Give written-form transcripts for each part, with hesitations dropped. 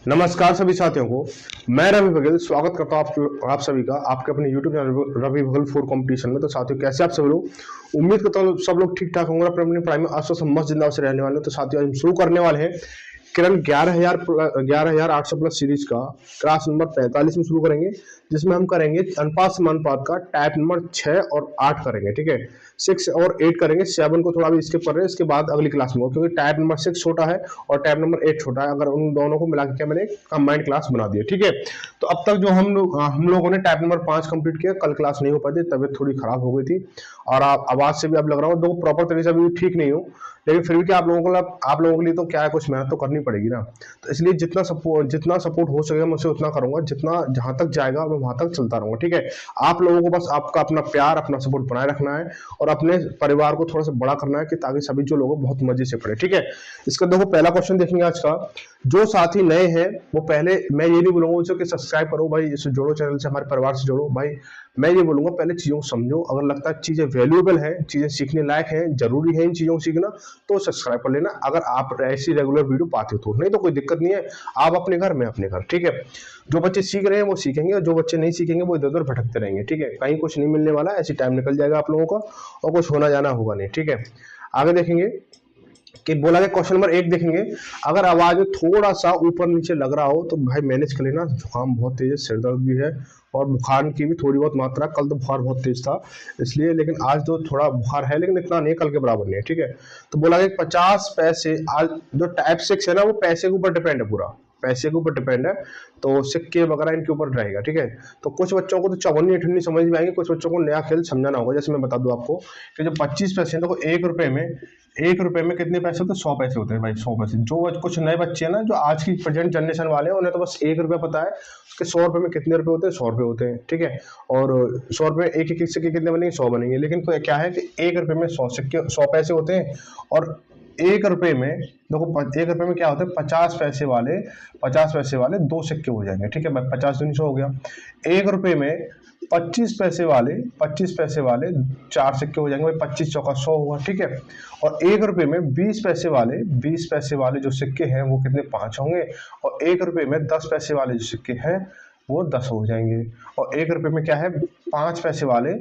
नमस्कार सभी साथियों को। मैं रवि बघेल स्वागत करता हूँ आप सभी का आपके अपने YouTube channel Ravi Baghel food competition में। तो साथियों, कैसे आप सब लोग? उम्मीद करता हूँ सब लोग ठीक ठाक होंगे, अपने पढ़ाई में आस मस्त जिंदा से रहने वाले हैं। तो साथियों, आज हम शुरू करने वाले हैं किरण 11,800 प्लस सीरीज का क्लास नंबर 45 में शुरू करेंगे, जिसमें हम करेंगे अनुपात समानुपात का टाइप नंबर 6 और 8 करेंगे। ठीक है, 6 और 8 करेंगे, 7 को थोड़ा भी स्किप कर रहे हैं, इसके बाद अगली क्लास में, क्योंकि टाइप नंबर 6 छोटा है और टाइप नंबर 8 छोटा है। अगर उन दोनों को मिला के मैंने कंबाइंड क्लास बना दी है। ठीक है, तो अब तक जो हम लोगों ने टाइप नंबर 5 कंप्लीट किया, कल क्लास नहीं हो पाती, तबियत थोड़ी खराब हो गई थी और आवाज से भी अब लग रहा हूँ दो प्रॉपर तरीके से अभी ठीक नहीं हूँ, लेकिन फिर भी क्या आप लोगों के लिए तो क्या है, कुछ मेहनत तो करनी पड़ेगी ना। तो इसलिए जितना सपोर्ट हो सके मैं उसे उतना करूंगा, जितना जहां तक जाएगा मैं वहां तक चलता रहूंगा। ठीक है, आप लोगों को बस आपका अपना प्यार, अपना सपोर्ट बनाए रखना है और अपने परिवार को थोड़ा सा बड़ा करना है, कि ताकि सभी जो लोग बहुत मजे से पढ़े। ठीक है, इसका देखो पहला क्वेश्चन देखेंगे आज का। जो साथी नए हैं वो पहले, मैं ये नहीं बोलूंगा उनसे कि सब्सक्राइब करो भाई, इसे जोड़ो, चैनल से हमारे परिवार से जोड़ो भाई। मैं ये बोलूंगा पहले चीजों को समझो, अगर लगता है चीजें वैल्यूएबल है, चीजें सीखने लायक है, जरूरी है इन चीजों को सीखना, तो सब्सक्राइब कर लेना। अगर आप ऐसी रेगुलर वीडियो पाते हो तो, नहीं तो कोई दिक्कत नहीं है, आप अपने घर, मैं अपने घर। ठीक है, जो बच्चे सीख रहे हैं वो सीखेंगे और जो बच्चे नहीं सीखेंगे वो इधर उधर भटकते रहेंगे। ठीक है, कहीं कुछ नहीं मिलने वाला, ऐसी टाइम निकल जाएगा आप लोगों का और कुछ होना जाना होगा नहीं। ठीक है, आगे देखेंगे कि बोला गया क्वेश्चन नंबर 1 देखेंगे। अगर आवाज में थोड़ा सा ऊपर नीचे लग रहा हो तो भाई मैनेज कर लेना, जुकाम बहुत तेज है, सिर दर्द भी है और बुखार की भी थोड़ी बहुत मात्रा। कल तो बुखार बहुत तेज था इसलिए, लेकिन आज तो थोड़ा बुखार है, लेकिन इतना नहीं, कल के बराबर नहीं है। ठीक है, तो बोला गया 50 पैसे, आज जो टाइप 6 है ना वो पैसे के ऊपर डिपेंड है, पूरा पैसे के ऊपर डिपेंड है, तो सिक्के वगैरह इनके ऊपर रहेगा। ठीक है, तो कुछ बच्चों को तो चवन्नी अठन्नी समझ में आएंगे, कुछ बच्चों को नया खेल समझाना होगा। जैसे मैं बता दूं आपको कि जो 25 पैसे हैं, देखो 1 रुपए में कितने पैसे होते हैं? 100 पैसे होते हैं भाई, 100 पैसे। जो कुछ नए बच्चे हैं ना, जो आज की प्रेजेंट जनरेशन वाले हैं, उन्हें तो बस 1 रुपया पता है, उसके 100 रुपए में कितने रुपए होते हैं? 100 रुपए होते हैं। ठीक है, और 100 रुपए एक एक सिक्के कितने बनेंगे? 100 बनेंगे। लेकिन क्या है कि 1 रुपए में 100 सिक्के, 100 पैसे होते हैं और 1 रुपए में, देखो 1 रुपए में क्या होता है? 50 पैसे वाले 2 सिक्के हो जाएंगे। ठीक है, 50 दूनी 100 हो गया। 1 रुपए में 25 पैसे वाले 4 सिक्के हो जाएंगे भाई, 25 चौका 100 हुआ। ठीक है, और 1 रुपए में 20 पैसे वाले जो सिक्के हैं वो कितने? 5 होंगे। और 1 रुपए में 10 पैसे वाले जो सिक्के हैं वो 10 हो जाएंगे। और 1 रुपए में क्या है? 5 पैसे वाले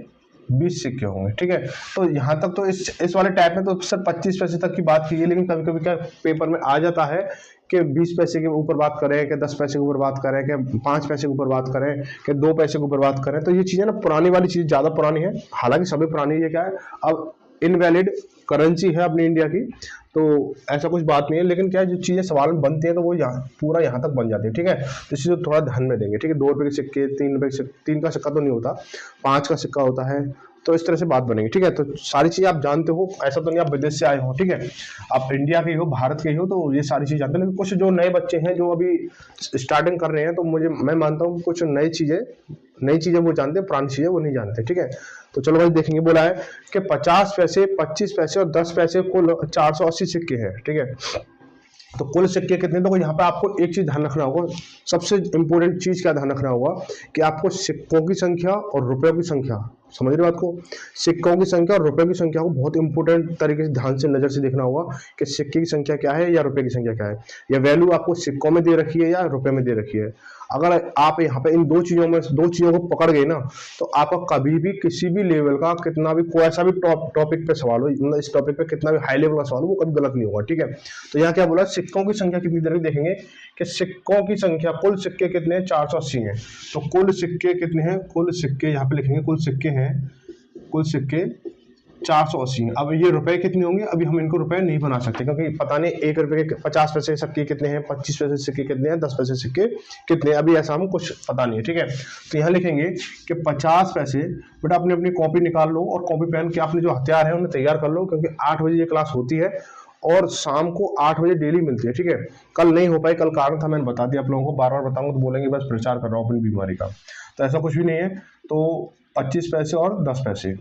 20 सिक्के होंगे। ठीक है, तो यहाँ तक तो इस वाले टाइप में तो सिर्फ 25 पैसे तक की बात की है, लेकिन कभी कभी क्या पेपर में आ जाता है कि 20 पैसे के ऊपर बात करें, कि 10 पैसे के ऊपर बात करें, कि 5 पैसे के ऊपर बात करें, कि 2 पैसे के ऊपर बात करें। तो ये चीजें ना, पुरानी वाली चीज ज्यादा पुरानी है, हालांकि सभी पुरानी है। क्या है, अब इनवैलिड करेंसी है अपनी इंडिया की, तो ऐसा कुछ बात नहीं है। लेकिन क्या है, जो चीजें सवाल में बनती हैं तो वो पूरा यहाँ तक बन जाती है। ठीक है, तो इस चीज को थोड़ा ध्यान में देंगे। ठीक है, 2 रुपए के सिक्के, 3 रुपए के सिक्के, 3 का सिक्का तो नहीं होता, 5 का सिक्का होता है, तो इस तरह से बात बनेगी। ठीक है, तो सारी चीजें आप जानते हो, ऐसा तो नहीं आप विदेश से आए हो। ठीक है, आप इंडिया के हो, भारत के हो, तो ये सारी चीजें जानते हो। लेकिन कुछ जो नए बच्चे हैं जो अभी स्टार्टिंग कर रहे हैं, तो मैं मानता हूँ कुछ नई चीजें वो जानते हैं, पुरानी चीजें वो नहीं जानते। ठीक है, तो चलो भाई देखेंगे। बोला है कि 50 पैसे, 25 पैसे और 10 पैसे कुल 480 सिक्के हैं। ठीक है, तो कुल सिक्के कितने? तो यहाँ पे आपको एक चीज ध्यान रखना होगा, सबसे इंपॉर्टेंट चीज क्या ध्यान रखना होगा, कि आपको सिक्कों की संख्या और रुपयों की संख्या, समझ रहे बात को? सिक्कों की संख्या और रुपए की संख्या को बहुत इंपॉर्टेंट तरीके से ध्यान से नजर से देखना होगा कि सिक्के की संख्या क्या है या रुपए की संख्या क्या है, या वैल्यू आपको सिक्कों में दे रखी है या रुपए में दे रखी है। अगर आप यहाँ पे इन दो चीजों को पकड़ गए ना, तो आपका कभी भी किसी भी लेवल का कितना भी कोई ऐसा भी टॉपिक पे सवाल हो, मतलब इस टॉपिक पे कितना भी हाई लेवल का सवाल हो, वो कभी गलत नहीं होगा। ठीक है, तो यहाँ क्या बोला? सिक्कों की संख्या कितनी देर देखेंगे कि सिक्कों की संख्या, कुल सिक्के कितने हैं? 480 हैं। तो कुल सिक्के कितने हैं? कुल सिक्के यहाँ पे लिखेंगे, कुल सिक्के 480 हैं। अब ये रुपए कितने होंगे? अभी हम इनको रुपए नहीं बना सकते, क्योंकि पता नहीं 1 रुपए के 50 पैसे सिक्के कितने हैं, 25 पैसे सिक्के कितने हैं, 10 पैसे सिक्के कितने हैं, अभी ऐसा हम कुछ पता नहीं है। ठीक है, तो यहाँ लिखेंगे कि 50 पैसे। बेटा अपनी अपनी कॉपी निकाल लो और कॉपी पेन के अपने जो हथियार है उन्हें तैयार कर लो, क्योंकि 8 बजे ये क्लास होती है और शाम को 8 बजे डेली मिलती है। ठीक है, कल नहीं हो पाई, कल कारण था, मैंने बता दिया आप लोगों को, बार बार बताऊंगा तो बोलेंगे बस प्रचार कर रहा हूँ अपनी बीमारी का, तो ऐसा कुछ भी नहीं है। तो 25 पैसे और 10 पैसे,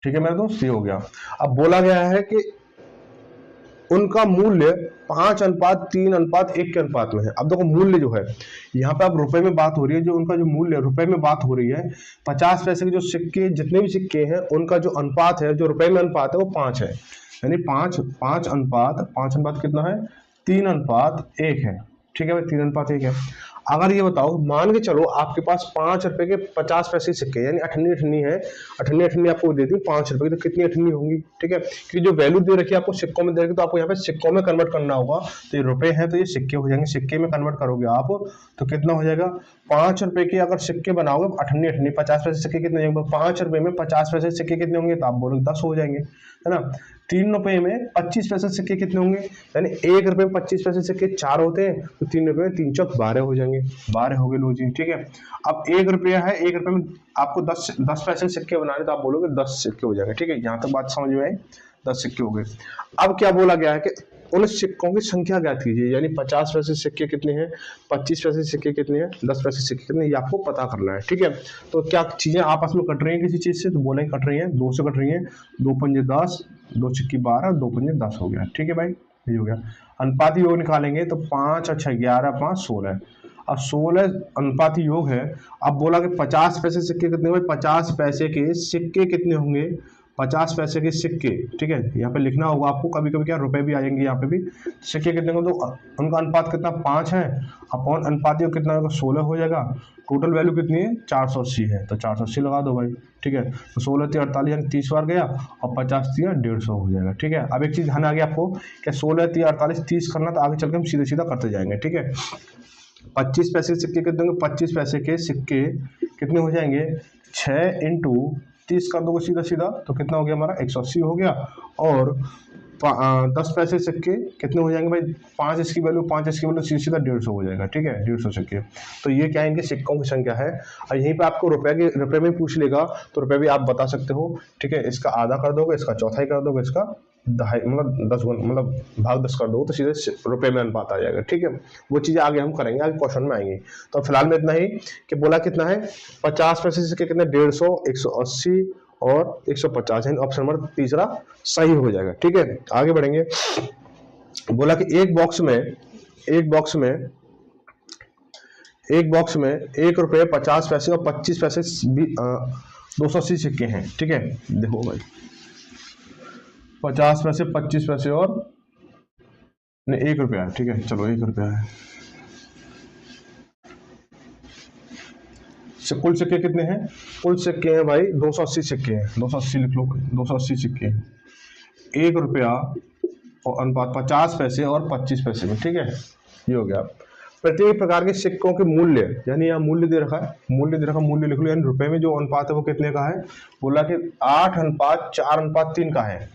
ठीक है मेरे दोस्त, ये हो गया। अब बोला गया है कि उनका मूल्य 5:3:1 के अनुपात में है। अब देखो मूल्य जो है, यहाँ पे अब रुपए में बात हो रही है, जो उनका जो मूल्य रुपए में बात हो रही है, 50 पैसे के जो सिक्के, जितने भी सिक्के हैं, उनका जो अनुपात है, जो रुपए में अनुपात है, वो 5 है। यानी 5 अनुपात कितना है? 3:1 है। ठीक है भाई, 3:1 है। अगर ये बताओ, मान के चलो आपके पास 5 रुपए के 50 पैसे सिक्के, यानी अठन्नी अठन्नी है, अठन्नी अठन्नी आपको दे दी 5 रुपए की, तो कितनी अठन्नी होंगी? ठीक है, क्योंकि जो वैल्यू दे रखी है आपको सिक्कों में दे रखी, तो आपको यहाँ पे सिक्कों में कन्वर्ट करना होगा। तो ये रुपए है तो ये सिक्के हो जाएंगे, सिक्के में कन्वर्ट करोगे आप तो कितना हो जाएगा? 5 रुपए के अगर सिक्के बनाओगे अठन्नी अठन्नी, 50 पैसे सिक्के कितने होंगे? 5 रुपए में 50 पैसे सिक्के कितने होंगे? तो आप बोलोगे 10 हो जाएंगे, है ना। 3 रुपए में 25 पैसे सिक्के कितने होंगे? यानी 1 रुपए में 25 पैसे सिक्के 4 होते हैं, तो 3 रुपए में 3 चौक 12 हो जाएंगे, 12 हो गए लो जी। ठीक है, अब 1 रुपया है, 1 रुपए में आपको 10 पैसे सिक्के बनाने, तो आप बोलोगे 10 सिक्के हो जाएंगे। ठीक है, यहाँ तक बात समझ में आई, 10 सिक्के हो गए। अब क्या बोला गया है कि उन सिक्कों की संख्या ज्ञात कीजिए, यानी 50 पैसे सिक्के कितने हैं, 25 पैसे सिक्के कितने हैं, 10 पैसे सिक्के कितने हैं, ये आपको पता करना है। ठीक है, तो क्या चीजें आपस में कट रही हैं किसी चीज से? तो बोले कट रही हैं, 2 से कट रही हैं, 2 पंजे 10, 2 सिक्की 12, 2 पंजे 10 हो गया। ठीक है भाई, ये हो गया। अनुपाती योग निकालेंगे तो 5 और 6 11, 5 16। अब 16 अनुपाती योग है। अब बोला कि 50 पैसे सिक्के कितने हुए? 50 पैसे के सिक्के कितने होंगे? 50 पैसे के सिक्के, ठीक है, यहाँ पे लिखना होगा आपको, कभी कभी क्या रुपए भी आएंगे यहाँ पे भी। सिक्के कितने होंगे? तो उनका अनुपात कितना? 5 है, अपॉन अनुपात योग कितना होगा? 16 हो जाएगा। टोटल वैल्यू कितनी है? 480 है, तो 480 लगा दो भाई। ठीक है, तो 16 3 48 यानी 30 बार गया, और 50 3 150 हो जाएगा। ठीक है, अब एक चीज ध्यान आ गया आपको, क्या 16 3 48 30 करना, तो आगे चल के हम सीधा सीधा करते जाएंगे। ठीक है, 25 पैसे के सिक्के कितने होंगे? 25 पैसे के सिक्के कितने हो जाएंगे? 6 इंटू 30 कर दोगे सीधा सीधा, तो कितना हो गया हमारा? 180 हो गया। और 10 पैसे सिक्के कितने हो जाएंगे भाई? 5 इसकी वैल्यू, 5 इसकी वैल्यू, सीधा सीधा 150 हो जाएगा। ठीक है, 150 सिक्के। तो ये क्या है? इनके सिक्कों की संख्या है। और यहीं पे आपको रुपए में पूछ लेगा, तो रुपए भी आप बता सकते हो। ठीक है, इसका आधा कर दोगे, इसका चौथाई कर दोगे, इसका दहाई मतलब 10 मतलब भाग 10 कर दो, तो सीधे रुपए में अनुपात आ जाएगा। ठीक है, वो चीजें आगे हम करेंगे, आगे क्वेश्चन में आएंगी। तो फिलहाल में इतना ही कि बोला कितना है? 50 पैसे सिक्के कितने? 150, 180 और 150, यानी ऑप्शन नंबर तीसरा सही हो जाएगा। ठीक है, आगे बढ़ेंगे। बोला कि एक बॉक्स में 1 रुपये 50 पैसे और 25 पैसे 280 सिक्के हैं। ठीक है, देखो भाई, 50 पैसे, 25 पैसे और नहीं 1 रुपया है। ठीक है, चलो 1 रुपया है। कुल सिक्के कितने हैं? कुल सिक्के हैं भाई 280 सिक्के हैं, 280 लिख लो, 280 सिक्के हैं। 1 रुपया और अनुपात 50 पैसे और 25 पैसे में। ठीक है, ये हो गया। प्रत्येक प्रकार के सिक्कों के मूल्य, यानी यहाँ मूल्य दे रखा है, मूल्य लिख लो, यानी रुपए में जो अनुपात है वो कितने का है? बोला कि 8:4:3 का है,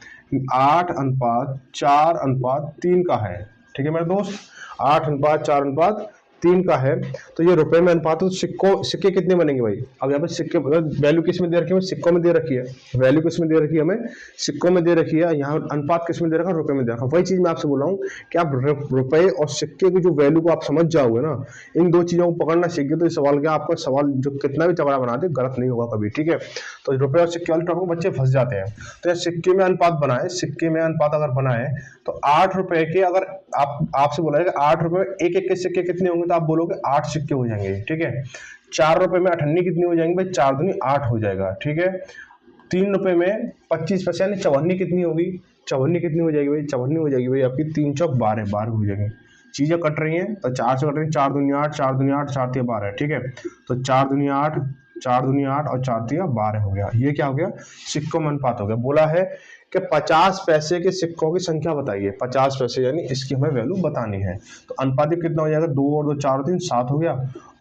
8:4:3 का है। ठीक है मेरे दोस्त, 8:4:3 का है। तो ये रुपए में अनुपात, तो सिक्के कितने बनेंगे भाई? अब यहाँ पे सिक्के वैल्यू किस में दे रखी है? सिक्कों में दे रखी है। वैल्यू किस में दे रखी है? हमें सिक्कों में दे रखी है। यहाँ अनुपात किस में दे रखा है? रुपए में दे रखा है। वही चीज मैं आपसे बोल रहा हूँ कि आप रुपए और सिक्के की जो वैल्यू को आप समझ जाओगे ना, इन दो चीजों को पकड़ना सीख गए, तो इस सवाल क्या, आपका सवाल जो कितना भी तगड़ा बना दे गलत नहीं होगा कभी। ठीक है, तो रुपए और सिक्के वाले टॉपिक बच्चे फंस जाते हैं। तो सिक्के में अनुपात बनाए, सिक्के में अनुपात अगर बनाए तो 8 रुपए के, अगर आपसे बोला जाएगा 8 रुपए में एक के सिक्के कितने होंगे, तो आप बोलोगे 8 सिक्के हो जाएंगे। ठीक है, 4 रुपए में अठन्नी कितनी हो जाएंगे भाई? 4 दूनी 8 हो जाएगा। ठीक है, 3 रुपए में 25 पैसे यानी चवन्नी कितनी होगी? चवन्नी कितनी हो जाएगी भाई? चवन्नी हो जाएगी भाई आपकी 3 चौक 12, 12 हो जाएंगे। चीजें कट रही हैं तो 4 से कट रही है, 4 दूनी 8, 4 दूनी 8, 4 3 12। ठीक है, तो 4 दूनी 8, 4 दूनी 8 और 4 3 12 हो गया। ये क्या हो गया? सिक्कों में अनुपात हो गया। बोला है कि 50 पैसे के सिक्कों की संख्या बताइए। 50 पैसे यानी इसकी हमें वैल्यू बतानी है। तो अनुपातिक कितना हो जाएगा? 2 और 2 4 3 7 हो गया,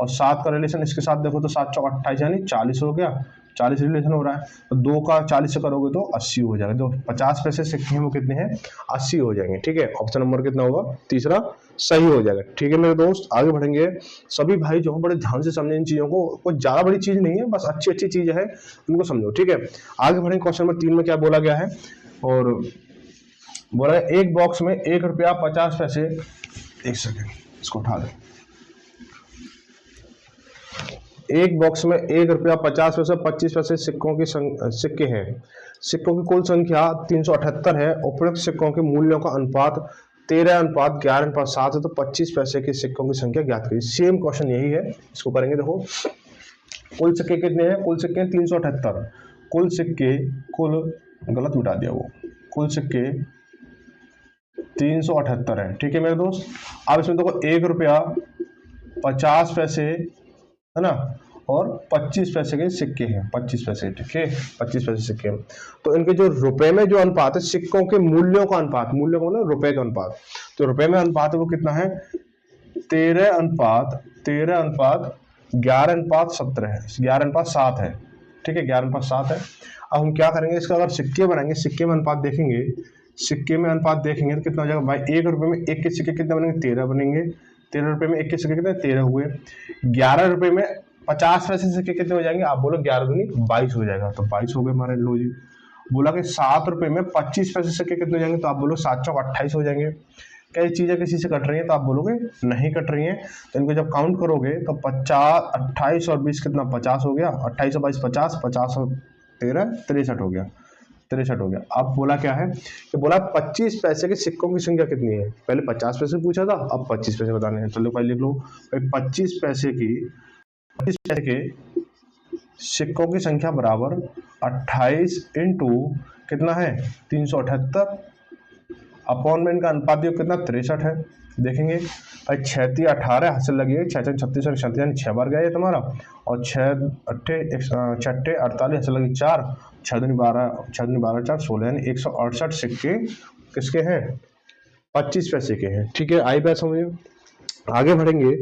और 7 का रिलेशन इसके साथ देखो तो 7 चौक 28 यानी 40 हो गया। 40 रिलेशन हो रहा है, तो 2 का 40 से करोगे तो 80 हो जाएगा। जो 50 पैसे सिक्के हैं वो कितने हैं? 80 हो जाएंगे। ठीक है, ऑप्शन नंबर कितना होगा? तीसरा सही हो जाएगा। ठीक है मेरे दोस्त, आगे बढ़ेंगे। सभी भाई जो बड़े ध्यान से समझे इन चीजों को, कोई ज्यादा बड़ी चीज नहीं है, बस अच्छी अच्छी चीज है, उनको समझो। ठीक है, आगे बढ़ेंगे। क्वेश्चन नंबर 3 में क्या बोला गया है? और बोला है एक बॉक्स में 1 रुपया 50 पैसे, एक सेकेंड इसको उठा दे। एक बॉक्स में 1 रुपया 50 पैसे 25 पैसे सिक्के हैं। सिक्कों की कुल संख्या 378 है। उपरोक्त सिक्कों के मूल्यों का अनुपात 13:11:7 है। तो 25 पैसे के सिक्कों की संख्या ज्ञात करिए। सेम क्वेश्चन यही है, इसको करेंगे। देखो कुल सिक्के कितने हैं? कुल सिक्के 378। कुल सिक्के, कुल गलत मिटा दिया वो, कुल सिक्के 378 है, ठीक है मेरे दोस्त। अब इसमें देखो 1 रुपया 50 पैसे है ना, और 25 पैसे के सिक्के हैं, 25 पैसे, ठीक है, 25 पैसे सिक्के हैं। तो इनके जो रुपए में जो अनुपात है, सिक्कों के मूल्यों का अनुपात, मूल्य का मतलब रुपए का अनुपात, तो रुपए में अनुपात है वो कितना है, 13:11:17 है, 11:7 है, ठीक है, 11:7 है। अब हम क्या करेंगे, इसका अगर सिक्के बनाएंगे, सिक्के में अनुपात देखेंगे, सिक्के में अनुपात देखेंगे तो कितना हो जाएगा भाई, 1 रुपए में 1 के सिक्के कितने बनेंगे, 13 बनेंगे। 13 रुपए में 1 के सिक्के कितने, 13 हुए। 11 रुपए में 50 पैसे सिक्के कितने हो जाएंगे, आप बोलो 11 दूनी 22 हो जाएगा, तो 22 हो गए हमारे। लो जी, बोला कि 7 रुपए में 25 पैसे सिक्के कितने हो जाएंगे, तो आप बोलो 7 चौक 28 हो जाएंगे। कई चीजें किसी से कट रही हैं, तो आप बोलोगे नहीं कट रही हैं, तो इनको जब काउंट करोगे तो 50, 28 और 20 कितना, 50 हो गया। 28 और 22 50, 50 और 13 63 हो गया, 63 हो गया। अब बोला क्या है कि बोला 25 पैसे के सिक्कों की संख्या कितनी है, पहले 50 पैसे पूछा था, अब 25 पैसे बताने हैं। चलो पहले लिख लो भाई, 25 पैसे के सिक्कों की संख्या बराबर 28 इंटू कितना है 378 अपॉन में इनका अनुपात कितना 63 है। देखेंगे भाई 6 18 हाथ से लगी, 6 36 और 37 यानी 6 बार गया ये तुम्हारा, और 6 अट्ठे 48 हाथ से लगी 4, 6 दूनी 12, 6 दूनी 12 4 16 यानी 168 सिक्के किसके हैं, 25 पैसे के हैं, ठीक है। आई बात समझ में। आगे बढ़ेंगे,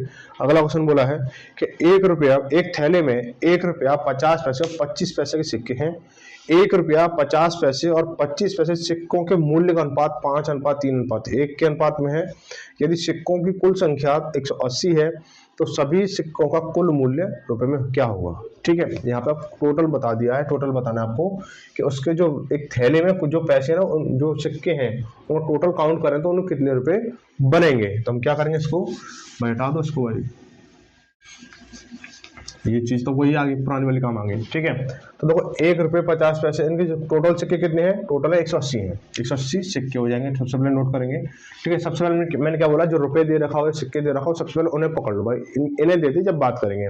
अगला क्वेश्चन बोला है कि 1 रुपया, एक थैले में 1 रुपया 50 पैसे और 25 पैसे के सिक्के हैं। 1 रुपया 50 पैसे और 25 पैसे सिक्कों के मूल्य का अनुपात 5:3:1 के अनुपात में है। यदि सिक्कों की कुल संख्या 180 है तो सभी सिक्कों का कुल मूल्य रुपए में क्या होगा, ठीक है। यहाँ पे टोटल बता दिया है, टोटल बताना है आपको कि उसके जो एक थैले में कुछ जो पैसे हैं ना, जो सिक्के हैं वो टोटल काउंट करें तो उन्हें कितने रुपए बनेंगे। तो हम क्या करेंगे, इसको बैठा दो इसको भाई, ये चीज तो वही आ गई, पुरानी वाली काम आ गई, ठीक है। तो देखो 1 रुपये 50 पैसे, इनके जो टोटल सिक्के कितने हैं, टोटल है 180 है, 180 सिक्के हो जाएंगे। सबसे पहले नोट करेंगे, ठीक है। सबसे पहले मैंने क्या बोला, जो रुपए दे रखा हो, सिक्के दे रखा हो, सबसे पहले उन्हें पकड़ लो भाई, इन्हें दे दी, जब बात करेंगे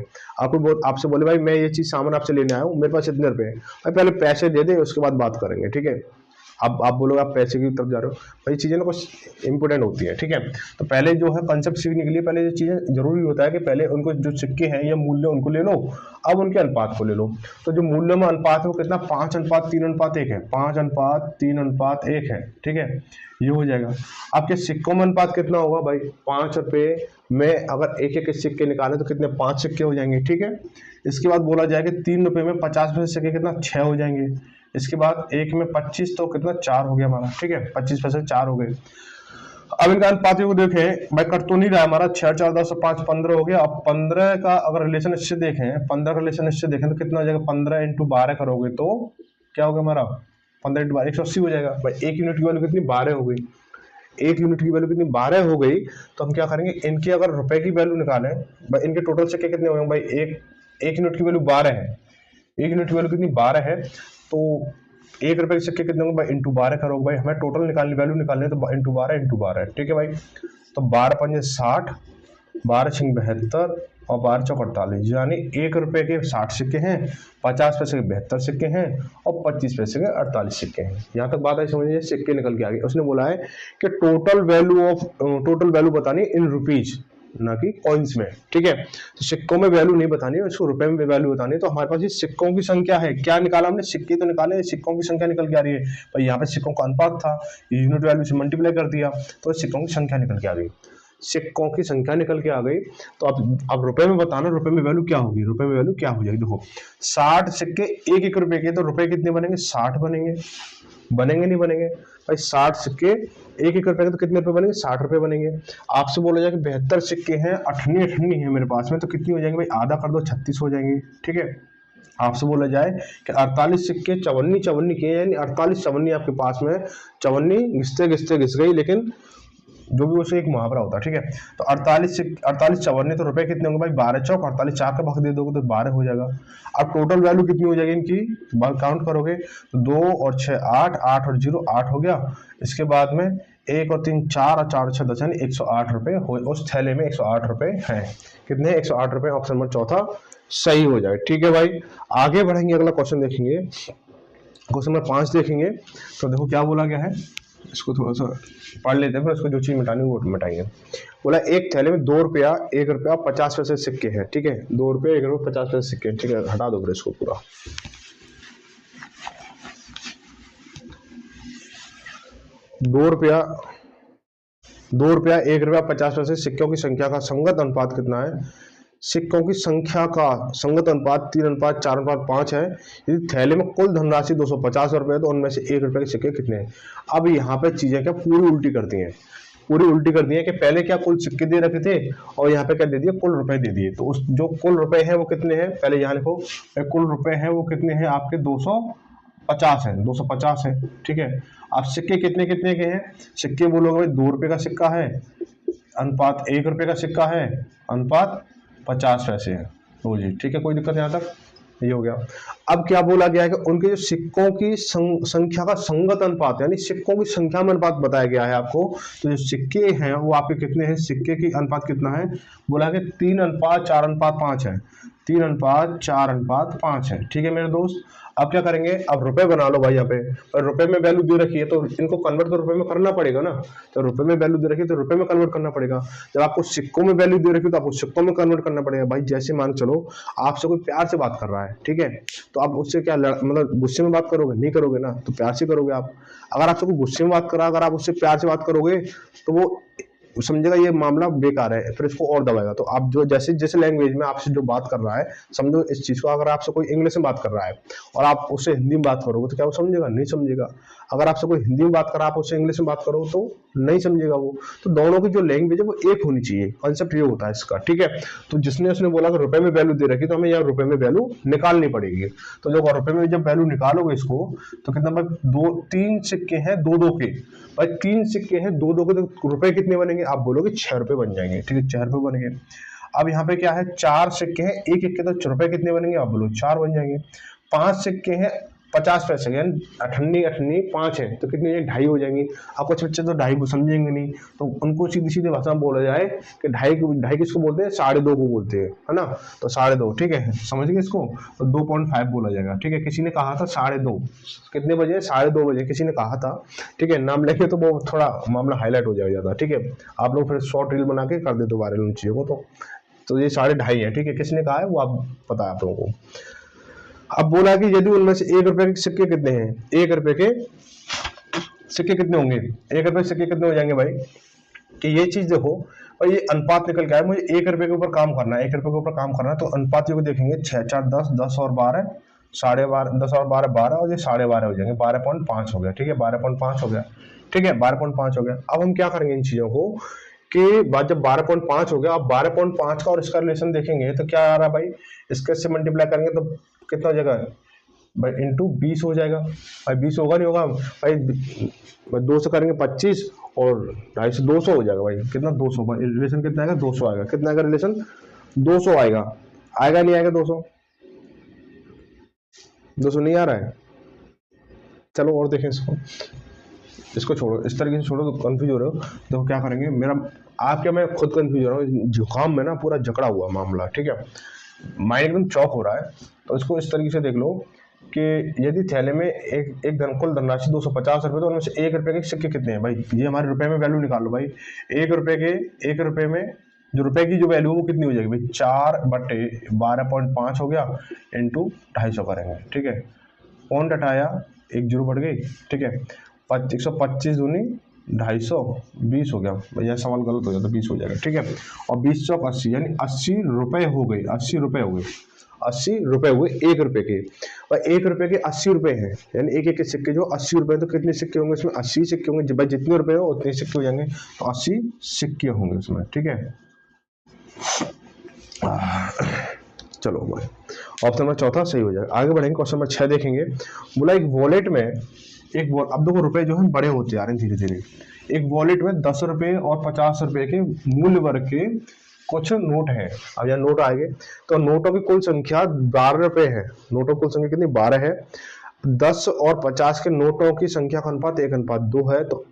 आपसे बोले भाई मैं ये चीज सामान आपसे लेने आया हूँ, मेरे पास इतने रुपए भाई, पहले पैसे दे दे, उसके बाद बात करेंगे, ठीक है। अब आप बोलोगे आप पैसे की तरफ जा रहे हो, भाई चीजें ना कुछ इंपोर्टेंट होती है, ठीक है। तो पहले जो है कंसेप्ट सीखने के लिए पहले ये चीजें जरूरी होता है कि पहले उनको जो सिक्के हैं या मूल्य उनको ले लो, अब उनके अनुपात को ले लो। तो जो मूल्य में अनुपात है वो कितना 5:3:1 है, 5:3:1 है, ठीक है, ये हो जाएगा। आपके सिक्कों में अनुपात कितना होगा भाई, 5 रुपए में अगर एक एक सिक्के निकाले तो कितने 5 सिक्के हो जाएंगे, ठीक है। इसके बाद बोला जाएगा 3 रुपए में 50 पैसे सिक्के कितना 6 हो जाएंगे। इसके बाद 1 में 25 तो कितना 4 हो गया हमारा, ठीक है, 25 पैसे 4 हो गए। अब इनका अनुपात को देखें भाई, कट तो नहीं रहा हमारा, 6 4 10 5 15 हो गया। अब 15 का अगर रिलेशन इससे देखें, 15 का रिलेशन इससे देखें तो कितना हो जाएगा, 15 इंटू 12 करोगे तो क्या होगा हमारा, 15 इंटू 12 180 हो जाएगा भाई। 1 यूनिट की वैल्यू कितनी 12 हो गई, 1 यूनिट की वैल्यू कितनी 12 हो गई। तो हम क्या करेंगे, इनकी अगर रुपए की वैल्यू निकालें भाई, इनके टोटल सिक्के कितने हो गए भाई, एक यूनिट की वैल्यू 12 है, 1 यूनिट की वैल्यू कितनी 12 है, तो 1 रुपए के सिक्के कितने होंगे भाई, इंटू 12 करोगे भाई, हमें टोटल निकालनी वैल्यू निकालनी है, तो इंटू 12, ठीक है भाई। तो 12 पंजे 60, 12 छिंग 72 और 12 चौक 48, यानी 1 रुपए के 60 सिक्के हैं, 50 पैसे के 72 सिक्के हैं और 25 पैसे के 48 सिक्के हैं। यहाँ तक बात है, समझिए, सिक्के निकल के आ गए। उसने बोला है कि टोटल वैल्यू बतानी इन रुपीज, ना कि कॉइन्स में, ठीक है। तो सिक्कों में वैल्यू नहीं बतानी है, उसको रुपए में वैल्यू बतानी है। तो हमारे पास ये सिक्कों की संख्या है, क्या निकाला हमने, सिक्के तो निकाले, सिक्कों की संख्या निकल के आ रही है भाई। यहाँ पे सिक्कों का अनुपात था, यूनिट वैल्यू से मल्टीप्लाई कर दिया तो सिक्कों की संख्या निकल के आ गई, सिक्कों की संख्या निकल के आ गई। तो अब रुपए में बताना, रुपए में वैल्यू क्या होगी, रुपए में वैल्यू क्या हो जाएगी। देखो 60 सिक्के 1 रुपए के, तो रुपए कितने बनेंगे, 60 बनेंगे, नहीं बनेंगे भाई। 60 सिक्के 1 रुपए के तो कितने रुपए बनेंगे, 60 रुपए बनेंगे। आपसे बोला जाए कि 72 सिक्के हैं, अठन्नी है मेरे पास में, तो कितनी हो जाएंगे भाई, आधा कर दो 36 हो जाएंगे, ठीक है। आपसे बोला जाए कि 48 सिक्के चवन्नी के, यानी 48 चवन्नी आपके पास में, चवन्नी घिसते घिस गई, लेकिन जो भी उसे एक मुहावरा होता है, ठीक है। तो 48 चवन्नी, तो रुपए कितने होंगे भाई, 12 चौक 48, 4 का भाग दे दोगे तो 12 हो जाएगा। अब टोटल वैल्यू कितनी हो जाएगी इनकी, काउंट करोगे तो 2 और 6 8, 8 और 0 8 हो गया। इसके बाद में 1 और 3 4 और 4 6 10, यानी 108 रुपए उस थैले में 108 रुपए हैं। कितने, 108 रुपए, ऑप्शन नंबर चौथा सही हो जाए, ठीक है भाई। आगे बढ़ेंगे, अगला क्वेश्चन देखेंगे, क्वेश्चन नंबर 5 देखेंगे। तो देखो क्या बोला गया है, इसको थोड़ा सा पढ़ लेते हैं, फिर उसको जो चीज मिटानी वो मिटाएंगे। बोला एक थैले में 2 रुपया, 1 रुपया 50 पैसे सिक्के हैं, ठीक है, 2 रुपये 1 रुपये 50 पैसे सिक्के, ठीक है, हटा दो फिर इसको पूरा। 2 रुपया, 2 रुपया 1 रुपया 50 पैसे सिक्कों की संख्या का संगत अनुपात कितना है? सिक्कों की संख्या का संगत अनुपात 3:4:5 है। यदि थैले में कुल धनराशि 250 रुपए है तो उनमें से 1 रुपए के सिक्के कितने हैं? अब यहाँ पे चीजें क्या पूरी उल्टी कर दी हैं, पूरी उल्टी कर दी है कि पहले क्या कुल सिक्के दे रखे थे और यहाँ पे क्या दे दिए, कुल रुपए दे दिए। तो उस जो कुल रुपए हैं वो कितने हैं, पहले यहाँ लिखो, कुल रुपए हैं वो कितने हैं आपके 250 है, 250 है, ठीक है। अब सिक्के कितने कितने के हैं? सिक्के बोलोगे भाई 2 रुपए का सिक्का है अनुपात 1 रुपए का सिक्का है अनुपात 50 पैसे है, तो जी ठीक है, कोई दिक्कत यहाँ तक, ये हो गया। अब क्या बोला गया है कि उनके जो सिक्कों की संख्या का संगत अनुपात, यानी सिक्कों की संख्या में अनुपात बताया गया है आपको। तो जो सिक्के हैं वो आपके कितने हैं, सिक्के की अनुपात कितना है, बोला कि 3:4:5 है, 3:4:5 है, ठीक है मेरे दोस्त। अब क्या करेंगे, अब रुपए बना लो भाई, यहाँ पे और रुपए में वैल्यू दे रखी है तो इनको कन्वर्ट तो रुपए में करना पड़ेगा ना। तो रुपए में वैल्यू दे रखी है तो रुपए में कन्वर्ट करना पड़ेगा। जब आपको सिक्कों में वैल्यू दे रखी है तो आपको सिक्कों में कन्वर्ट करना पड़ेगा। भाई जैसे मान चलो आपसे कोई प्यार से बात कर रहा है, ठीक है, तो आप उससे क्या मतलब गुस्से में बात करोगे? नहीं करोगे ना, तो प्यार से करोगे आप। अगर आपसे कोई गुस्से में बात कर रहा है, अगर आप उससे प्यार से बात करोगे तो वो समझेगा ये मामला बेकार है, फिर इसको और दबाएगा। तो आप जो जैसे जैसे लैंग्वेज में आपसे जो बात कर रहा है, समझो इस चीज को, अगर आपसे कोई इंग्लिश में बात कर रहा है और आप उससे हिंदी में बात करोगे तो क्या वो समझेगा? नहीं समझेगा। अगर आपसे कोई हिंदी में बात कर रहा है, आप उससे इंग्लिश में बात करो तो नहीं समझेगा वो। तो दोनों की जो लैंग्वेज है वो एक होनी चाहिए, कॉन्सेप्ट ये होता है इसका, ठीक है। तो जिसने उसने बोला कि रुपए में वैल्यू दे रखी तो हमें यहाँ रुपए में वैल्यू निकालनी पड़ेगी। तो जो रुपए में जब वैल्यू निकालोगे इसको, तो कितना भाई, 3 सिक्के हैं 2-2 के, भाई 3 सिक्के हैं 2-2 के, तो रुपए कितने बनेंगे? आप बोलोगे 6 रुपए बन जाएंगे, ठीक है, 6 रुपए बन गए। अब यहाँ पे क्या है, 4 सिक्के हैं 1-1 के, तो रुपए कितने बनेंगे? आप बोलो 4 बन जाएंगे। 5 सिक्के हैं 50 पैसे के, यानी 8 5 है तो कितने 2.5 हो जाएंगे। अब कुछ बच्चे तो 2.5 समझेंगे नहीं, तो उनको सीधी सीधी भाषा में बोला जाए कि 2.5 किसको बोलते हैं? 2.5 को बोलते हैं, है ना। तो 2.5, ठीक है, समझ गए इसको। तो 2.5 बोला जाएगा, ठीक है। किसी ने कहा था 2.5, कितने बजे? 2.5 बजे किसी ने कहा था, ठीक है। नाम लेके तो वो थोड़ा मामला हाईलाइट हो जाएगा, ठीक है। आप लोग फिर शॉर्ट रील बना के कर देते वायरल उन चीजों को। तो ये 2.5 है, ठीक है। किसने कहा है वो आप पता है आप लोगों को। अब बोला कि यदि उनमें से 1 रुपए के सिक्के कितने हैं, 1 रुपए के सिक्के कितने होंगे, 1 रुपए के सिक्के कितने हो जाएंगे भाई, कि ये चीज देखो और ये अनुपात निकल के आया, मुझे 1 रुपए के ऊपर काम करना है, 1 रुपए के ऊपर काम करना है। तो अनुपात को देखेंगे, 6 4 10, 10 और 12, 12.5, 10 और 12 12, और ये 12.5 हो जाएंगे, 12.5 हो गया, ठीक है, 12.5 हो गया, ठीक है, 12.5 हो गया। अब हम क्या करेंगे इन चीजों को कि बाद जब 12.5 हो गया, अब 12.5 का और इसका रिलेशन देखेंगे तो क्या आ रहा है भाई, इसके से मल्टीप्लाई करेंगे तो कितना हो जाएगा भाई, इंटू 20 हो जाएगा भाई। 20 होगा नहीं होगा भाई, 2 से करेंगे 25 और 2.5 से 200 हो जाएगा भाई। कितना? 200 भाई। रिलेशन कितना आएगा? 200 आएगा। कितना आएगा रिलेशन? 200 आएगा। आएगा नहीं आएगा 200? 200 नहीं आ रहा है। चलो और देखें इसको छोड़ो, इस तरीके से छोड़ो, तो कंफ्यूज हो रहे हो। तो क्या करेंगे, मेरा आप क्या, मैं खुद कंफ्यूज हो रहा हूँ, जुकाम में ना पूरा जकड़ा हुआ मामला, ठीक है, माइंड एकदम चौक हो रहा है। तो इसको इस तरीके से देख लो कि यदि थैले में एक कुल धनराशि 250 रुपये, तो उनमें से 1 रुपए के सिक्के कितने हैं भाई, ये हमारे रुपए में वैल्यू निकाल लो भाई। 1 रुपए में जो रुपए की जो वैल्यू है वो कितनी हो जाएगी भाई, 4/12.5 हो गया, इंटू 250 करेंगे, ठीक है। पॉइंट हटाया, 1 जीरो बढ़ गई, ठीक है। 125 दूनी 250, 20 हो गया भैया, सवाल गलत हो जाता, 20 हो जाएगा, ठीक है। और 20 चौक 80, यानी 80 रुपए हो गए, 80 रुपए हो गए, 80 रुपए हुए 1 रुपए के। और 1 रुपए के 80 रुपए हैं, यानी एक के सिक्के जो 80 रुपए, तो कितने सिक्के होंगे इसमें? 80 सिक्के होंगे भाई, जितने रुपए हो उतने सिक्के हो जाएंगे, तो 80 सिक्के होंगे इसमें, ठीक है। चलो भाई, ऑप्शन नंबर चौथा सही हो जाएगा। आगे बढ़ेंगे, क्वेश्चन नंबर 6 देखेंगे। बोला एक वॉलेट में अब देखो रुपए जो है बड़े होते आ रहे हैं धीरे धीरे। एक वॉलेट में 10 रुपए और 50 रुपए के मूल्य वर्ग के कुछ नोट है। अब यहाँ नोट आएंगे तो नोटों की कुल संख्या 12 रुपए है। नोटों की कुल संख्या कितनी? 12 है। 10 और 50 के नोटों की संख्या का अनुपात 1:2 है। तो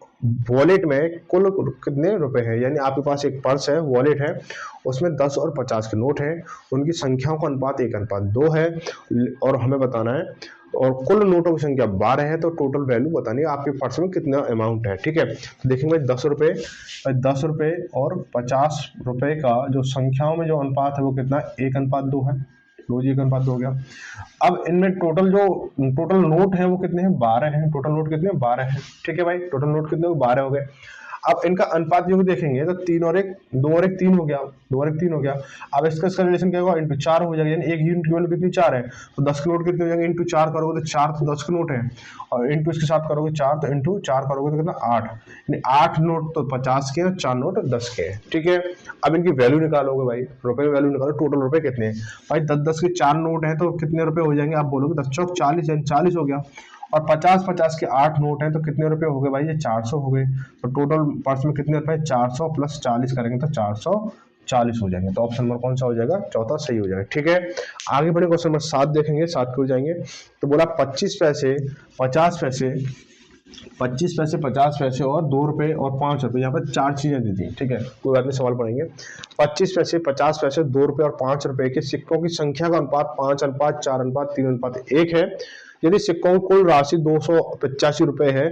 वॉलेट में कुल कितने रुपए हैं? यानी आपके पास एक पर्स है, वॉलेट है, उसमें 10 और 50 के नोट हैं, उनकी संख्याओं का अनुपात 1:2 है। और हमें बताना है और कुल नोटों की संख्या 12 है, तो टोटल वैल्यू बतानी है आपके पर्स में कितना अमाउंट है। ठीक है, तो देखेंगे 10 रुपये, 10 रुपये और 50 रुपये का जो संख्याओं में जो अनुपात है वो कितना, 1:2 है। रोज 1:2 हो गया। अब इनमें टोटल नोट है वो कितने हैं, 12 हैं। टोटल नोट कितने हैं, 12 हैं। ठीक है भाई, टोटल नोट कितने, 12 हो गए। अब इनका अनुपात जो भी देखेंगे तो 3 और 1, 2 और 1 3 हो गया, 2 और 1 3 हो गया। अब इसका रिलेशन क्या होगा, इंटू 4 हो जाएगा, यानी एक यूनिट की वैल्यू कितनी, 4 है, तो 10 के नोट कितने हो जाएंगे, इंटू 4 करोगे तो 4 तो 10 के नोट है, और इंटू इसके साथ करोगे 4 तो इंटू 4 करोगे तो कितना, 8, यानी 8 नोट तो 50 के हैं, 4 नोट 10 के हैं। ठीक है, अब इनकी वैल्यू निकालोगे भाई, रुपए में वैल्यू निकालो, टोटल रुपए कितने हैं भाई, 10-10 के 4 नोट हैं तो कितने रुपए हो जाएंगे, आप बोलोगे 10 चौक 40, यानी 40 हो गया। और 50-50 के 8 नोट हैं तो कितने रुपए हो गए भाई, ये 400 हो गए। तो टोटल पर्स में कितने रुपए, 400 प्लस 40 करेंगे तो 440 हो जाएंगे। तो ऑप्शन नंबर कौन सा हो जाएगा, चौथा सही हो जाएगा। ठीक है, आगे बढ़े क्वेश्चन नंबर 7 देखेंगे, 7 को जाएंगे। तो बोला 25 पैसे, 50 पैसे, 25 पैसे, 50 पैसे और 2 रुपए और 5 रुपए, यहाँ पर 4 चीजें दी थी। ठीक है, कोई बात नहीं, सवाल पढ़ेंगे। 25 पैसे, 50 पैसे, 2 रुपए और 5 रुपए के सिक्कों की संख्या का अनुपात 5:4:3:1 है। यदि सिक्कों की कुल राशि 285 रुपए है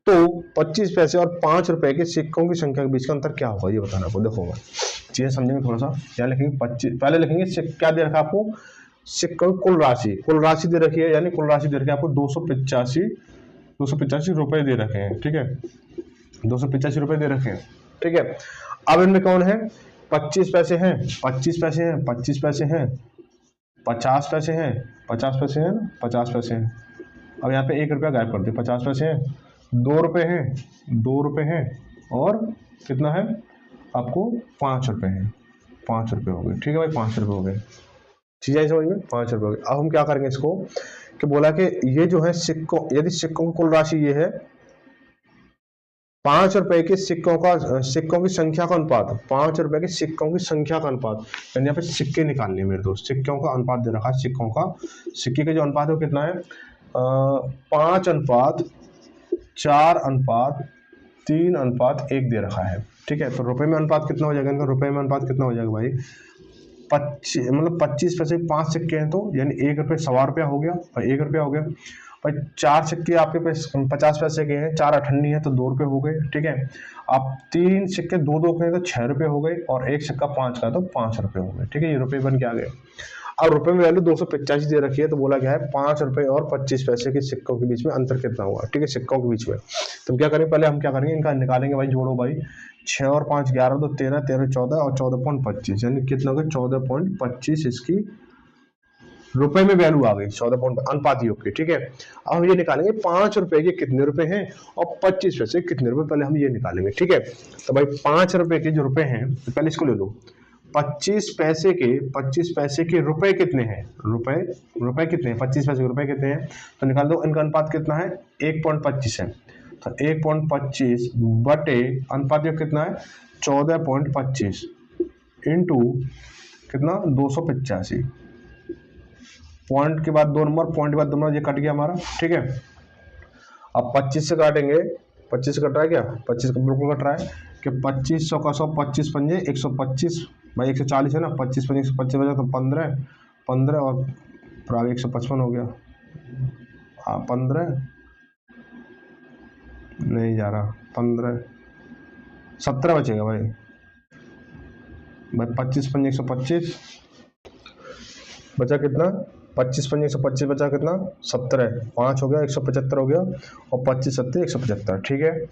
तो 25 पैसे और 5 रुपए के सिक्कों की संख्या के बीच का अंतर क्या होगा, ये बताना आपको। देखो चीजें समझेंगे थोड़ा सा। क्या लिखेंगे, 25 पहले लिखेंगे, क्या दे रखा आपको, सिक्कों की कुल राशि दे रखी है, यानी कुल राशि दे रखी है आपको 285 रुपए दे रखे हैं। ठीक है, 285 रुपए दे रखे हैं। ठीक है, अब इनमें कौन है, 25 पैसे हैं, 25 पैसे हैं, 25 पैसे हैं, 50 पैसे हैं, 50 पैसे हैं ना, 50 पैसे हैं। अब यहाँ पे 1 रुपया गायब कर दिए, 50 पैसे हैं, 2 रुपए हैं, 2 रुपए हैं, और कितना है आपको, 5 रुपए हैं, 5 रुपए हो गए। ठीक है भाई, 5 रुपए हो गए। चीज आई समझ में, 5 रुपए हो गए। अब हम क्या करेंगे इसको, कि बोला कि ये जो है सिक्कों, यदि सिक्कों की कुल राशि ये है 5 रुपए के सिक्कों की संख्या का अनुपात, 5 रुपए के सिक्कों की संख्या का अनुपात, यानी यहाँ पे सिक्के निकालने मेरे दोस्त, सिक्कों का अनुपात दे रखा है, सिक्के का जो अनुपात है वो कितना है, 5:4:3:1 दे रखा है। ठीक है, तो रुपए में अनुपात कितना हो जाएगा इनका, रुपए में अनुपात कितना हो जाएगा भाई, 25 पैसे 5 सिक्के हैं, तो यानी 1 रुपये 1.25 रुपया हो गया, और 1 रुपया हो गया भाई। 4 सिक्के आपके पास 50 पैसे के हैं, 4 अठन्नी है तो 2 रुपये हो गए। ठीक है, अब 3 सिक्के 2-2 के हैं तो 6 रुपये हो गए, और 1 सिक्का 5 का तो 5 रुपये हो गए। ठीक है, ये रुपये बन के आ गए। अब रुपए में वैल्यू 285 दे रखी है, तो बोला गया है 5 रुपए और 25 पैसे के सिक्कों के बीच में अंतर कितना हुआ। ठीक है, सिक्कों के बीच में तो क्या करेंगे, पहले हम क्या करेंगे, इनका निकालेंगे भाई, जोड़ो भाई, 6 और 5 11, तो 13, 13 14 और 14.25, यानी कितना हो गया, 14.25 इसकी रुपए में वैल्यू आ गई, 14 अनुपात योग की। ठीक है, अब हम ये निकालेंगे 5 रुपए के कितने रुपए हैं और 25 पैसे कितने रुपए, पहले हम ये निकालेंगे। ठीक है, तो भाई 5 रुपए के जो रुपए हैं, तो पहले इसको ले लो, 25 पैसे के रुपए कितने हैं, रुपए कितने हैं, 25 पैसे के रुपए कितने हैं, तो निकाल दो। इनका अनुपात कितना है, 1.25 है, तो 1.25 बटे अनुपात योग कितना है, 14.25 इंटू कितना, 285, पॉइंट के बाद 2 नंबर, पॉइंट के बाद 2 नंबर, ये कट गया हमारा। ठीक है, अब 25 से काटेंगे, 25 कट रहा है क्या, 25 का बिल्कुल कट रहा है, कि 2500 का 100, 25 पंजे 125 भाई, 140 है ना, 25 पंजे 125 बजा तो 15 और फिर आगे 155 हो गया। 15 नहीं जा रहा, 15 17 बचेगा भाई 25 पंजे 125 बचा कितना, 25 पंजे 125 बचा कितना, 17, 5 हो गया, 175 हो गया, और 25 7 175। ठीक है,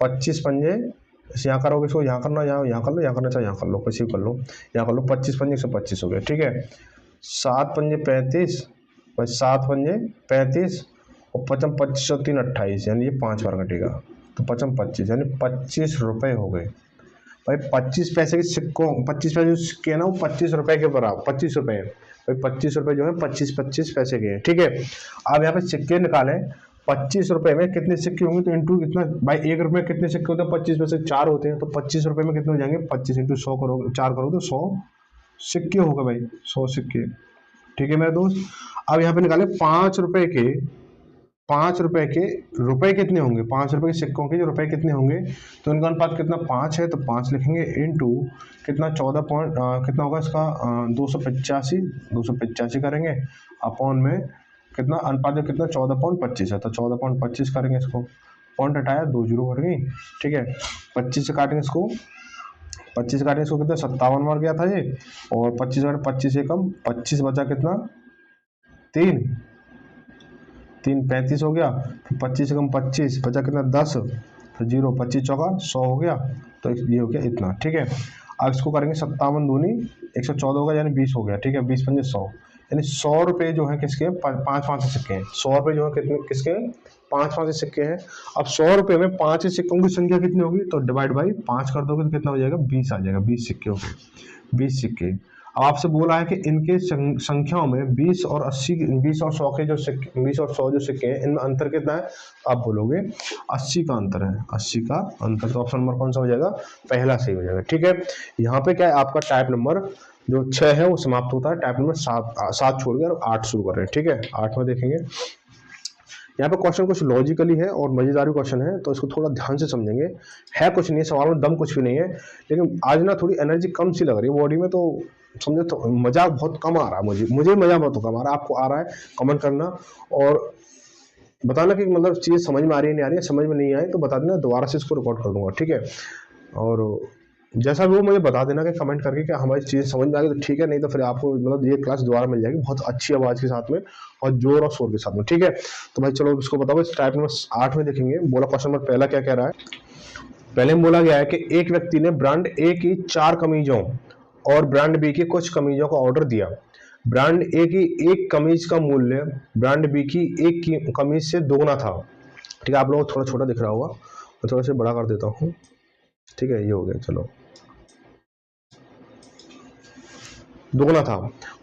25 पंजे यहाँ करोगे, इसको यहाँ करना, यहाँ कर लो, यहाँ करना चाहे यहाँ कर लो, किसी कर लो, यहाँ कर लो, 25 पंजे 125 हो गया। ठीक है, 7 पंजे 35 भाई, 7 पंजे 35 और 55 25 और 3 28, यानी ये 5 बार कटेगा, तो 55 25 यानी 25 रुपए हो गए भाई। 25 पैसे के सिक्कों, 25 पैसे जो सिक्के है ना, वो 25 रुपए के बराबर, 25 रुपए है भाई, 25 रुपए जो है 25 पैसे के हैं। ठीक है, अब यहाँ पे सिक्के निकालें, 25 रुपए में कितने सिक्के होंगे, तो इंटू कितना भाई, 1 रुपए में कितने सिक्के होते हैं, 25 में से 4 होते हैं, तो 25 रुपए में कितने हो जाएंगे, 25 इंटू 100 करोगे, 4 करोगे तो 100 सिक्के होगा भाई, 100 सिक्के। ठीक है मेरे दोस्त, अब यहाँ पे निकाले 5 रुपए के रुपए कितने होंगे, 5 रुपए के सिक्कों के जो रुपए कितने होंगे, तो इनका अनुपात कितना, 5 है, तो 5 लिखेंगे इंटू कितना, 14 कितना होगा इसका, 285 करेंगे अपॉन में कितना अनुपात में कितना 14.25 है, तो 14.25 करेंगे इसको, पॉइंट हटाया 2 जीरो बढ़ गई, ठीक है। 25 से काटेंगे इसको, 25 से काटेंगे इसको, कितना 57 मार गया था ये, और 25 से 25 से कम 25 बचा कितना 3 35 हो गया, फिर 25 से कम 25 बचा कितना 10, फिर जीरो 25 चौका 100 हो गया, तो ये हो गया इतना, ठीक है। अब इसको करेंगे 57 दूनी 114 होगा, यानी 20 हो गया, ठीक है। 20 पंजे 100, यानी 100 रुपये जो है किसके, 5 के सिक्के हैं। 100 रुपये जो है कितने किसके, 5 के सिक्के हैं। अब 100 रुपये में 5 के सिक्कों की संख्या कितनी होगी, तो डिवाइड बाई 5 कर दोगे तो कितना हो जाएगा, 20 आ जाएगा। 20 सिक्के हो गए, 20 सिक्के। अब आपसे बोला है कि इनके संख्याओं में 20 और 80, 20 और 100 के जो सिक्के, 20 और 100 जो सिक्के हैं, इनमें अंतर कितना है, आप बोलोगे 80 का अंतर है, 80 का अंतर। तो ऑप्शन नंबर कौन सा हो जाएगा, पहला सही हो जाएगा, ठीक है। यहाँ पे क्या है, आपका टाइप नंबर जो 6 है वो समाप्त होता है, टाइप नंबर 7 छोड़कर 8 शुरू कर रहे हैं, ठीक है। 8 में देखेंगे, यहाँ पे क्वेश्चन कुछ लॉजिकली है और मजेदार क्वेश्चन है, तो इसको थोड़ा ध्यान से समझेंगे। है कुछ नहीं, सवाल में दम कुछ भी नहीं है, लेकिन आज ना थोड़ी एनर्जी कम सी लग रही है बॉडी में, तो समझे, तो मजा बहुत कम आ रहा है मुझे मजा बहुत कम आ रहा है। आपको आ रहा है, कमेंट करना और बताना कि मतलब चीज़ समझ में आ रही है नहीं आ रही है। समझ में नहीं आए तो बता देना, दोबारा से इसको रिकॉर्ड कर दूंगा, ठीक है। और जैसा भी वो मुझे बता देना कि कमेंट करके कि हमारी चीज़ समझ में आ गई तो ठीक है, नहीं तो फिर आपको मतलब ये क्लास दोबारा मिल जाएगी बहुत अच्छी आवाज़ के साथ में और जोर और शोर के साथ में, ठीक है। तो भाई चलो इसको बताओ, इस टाइप नंबर 8 में देखेंगे। बोला क्वेश्चन नंबर पहला क्या कह रहा है, पहले में बोला गया है कि एक व्यक्ति ने ब्रांड ए की 4 कमीजों और ब्रांड बी की कुछ कमीजों का ऑर्डर दिया। ब्रांड ए की एक कमीज का मूल्य ब्रांड बी की एक कमीज से दोगुना था, ठीक है। आप लोगों को थोड़ा छोटा दिख रहा होगा, मैं थोड़ा सा बड़ा कर देता हूँ, ठीक है। ये हो गया, चलो दुगना था।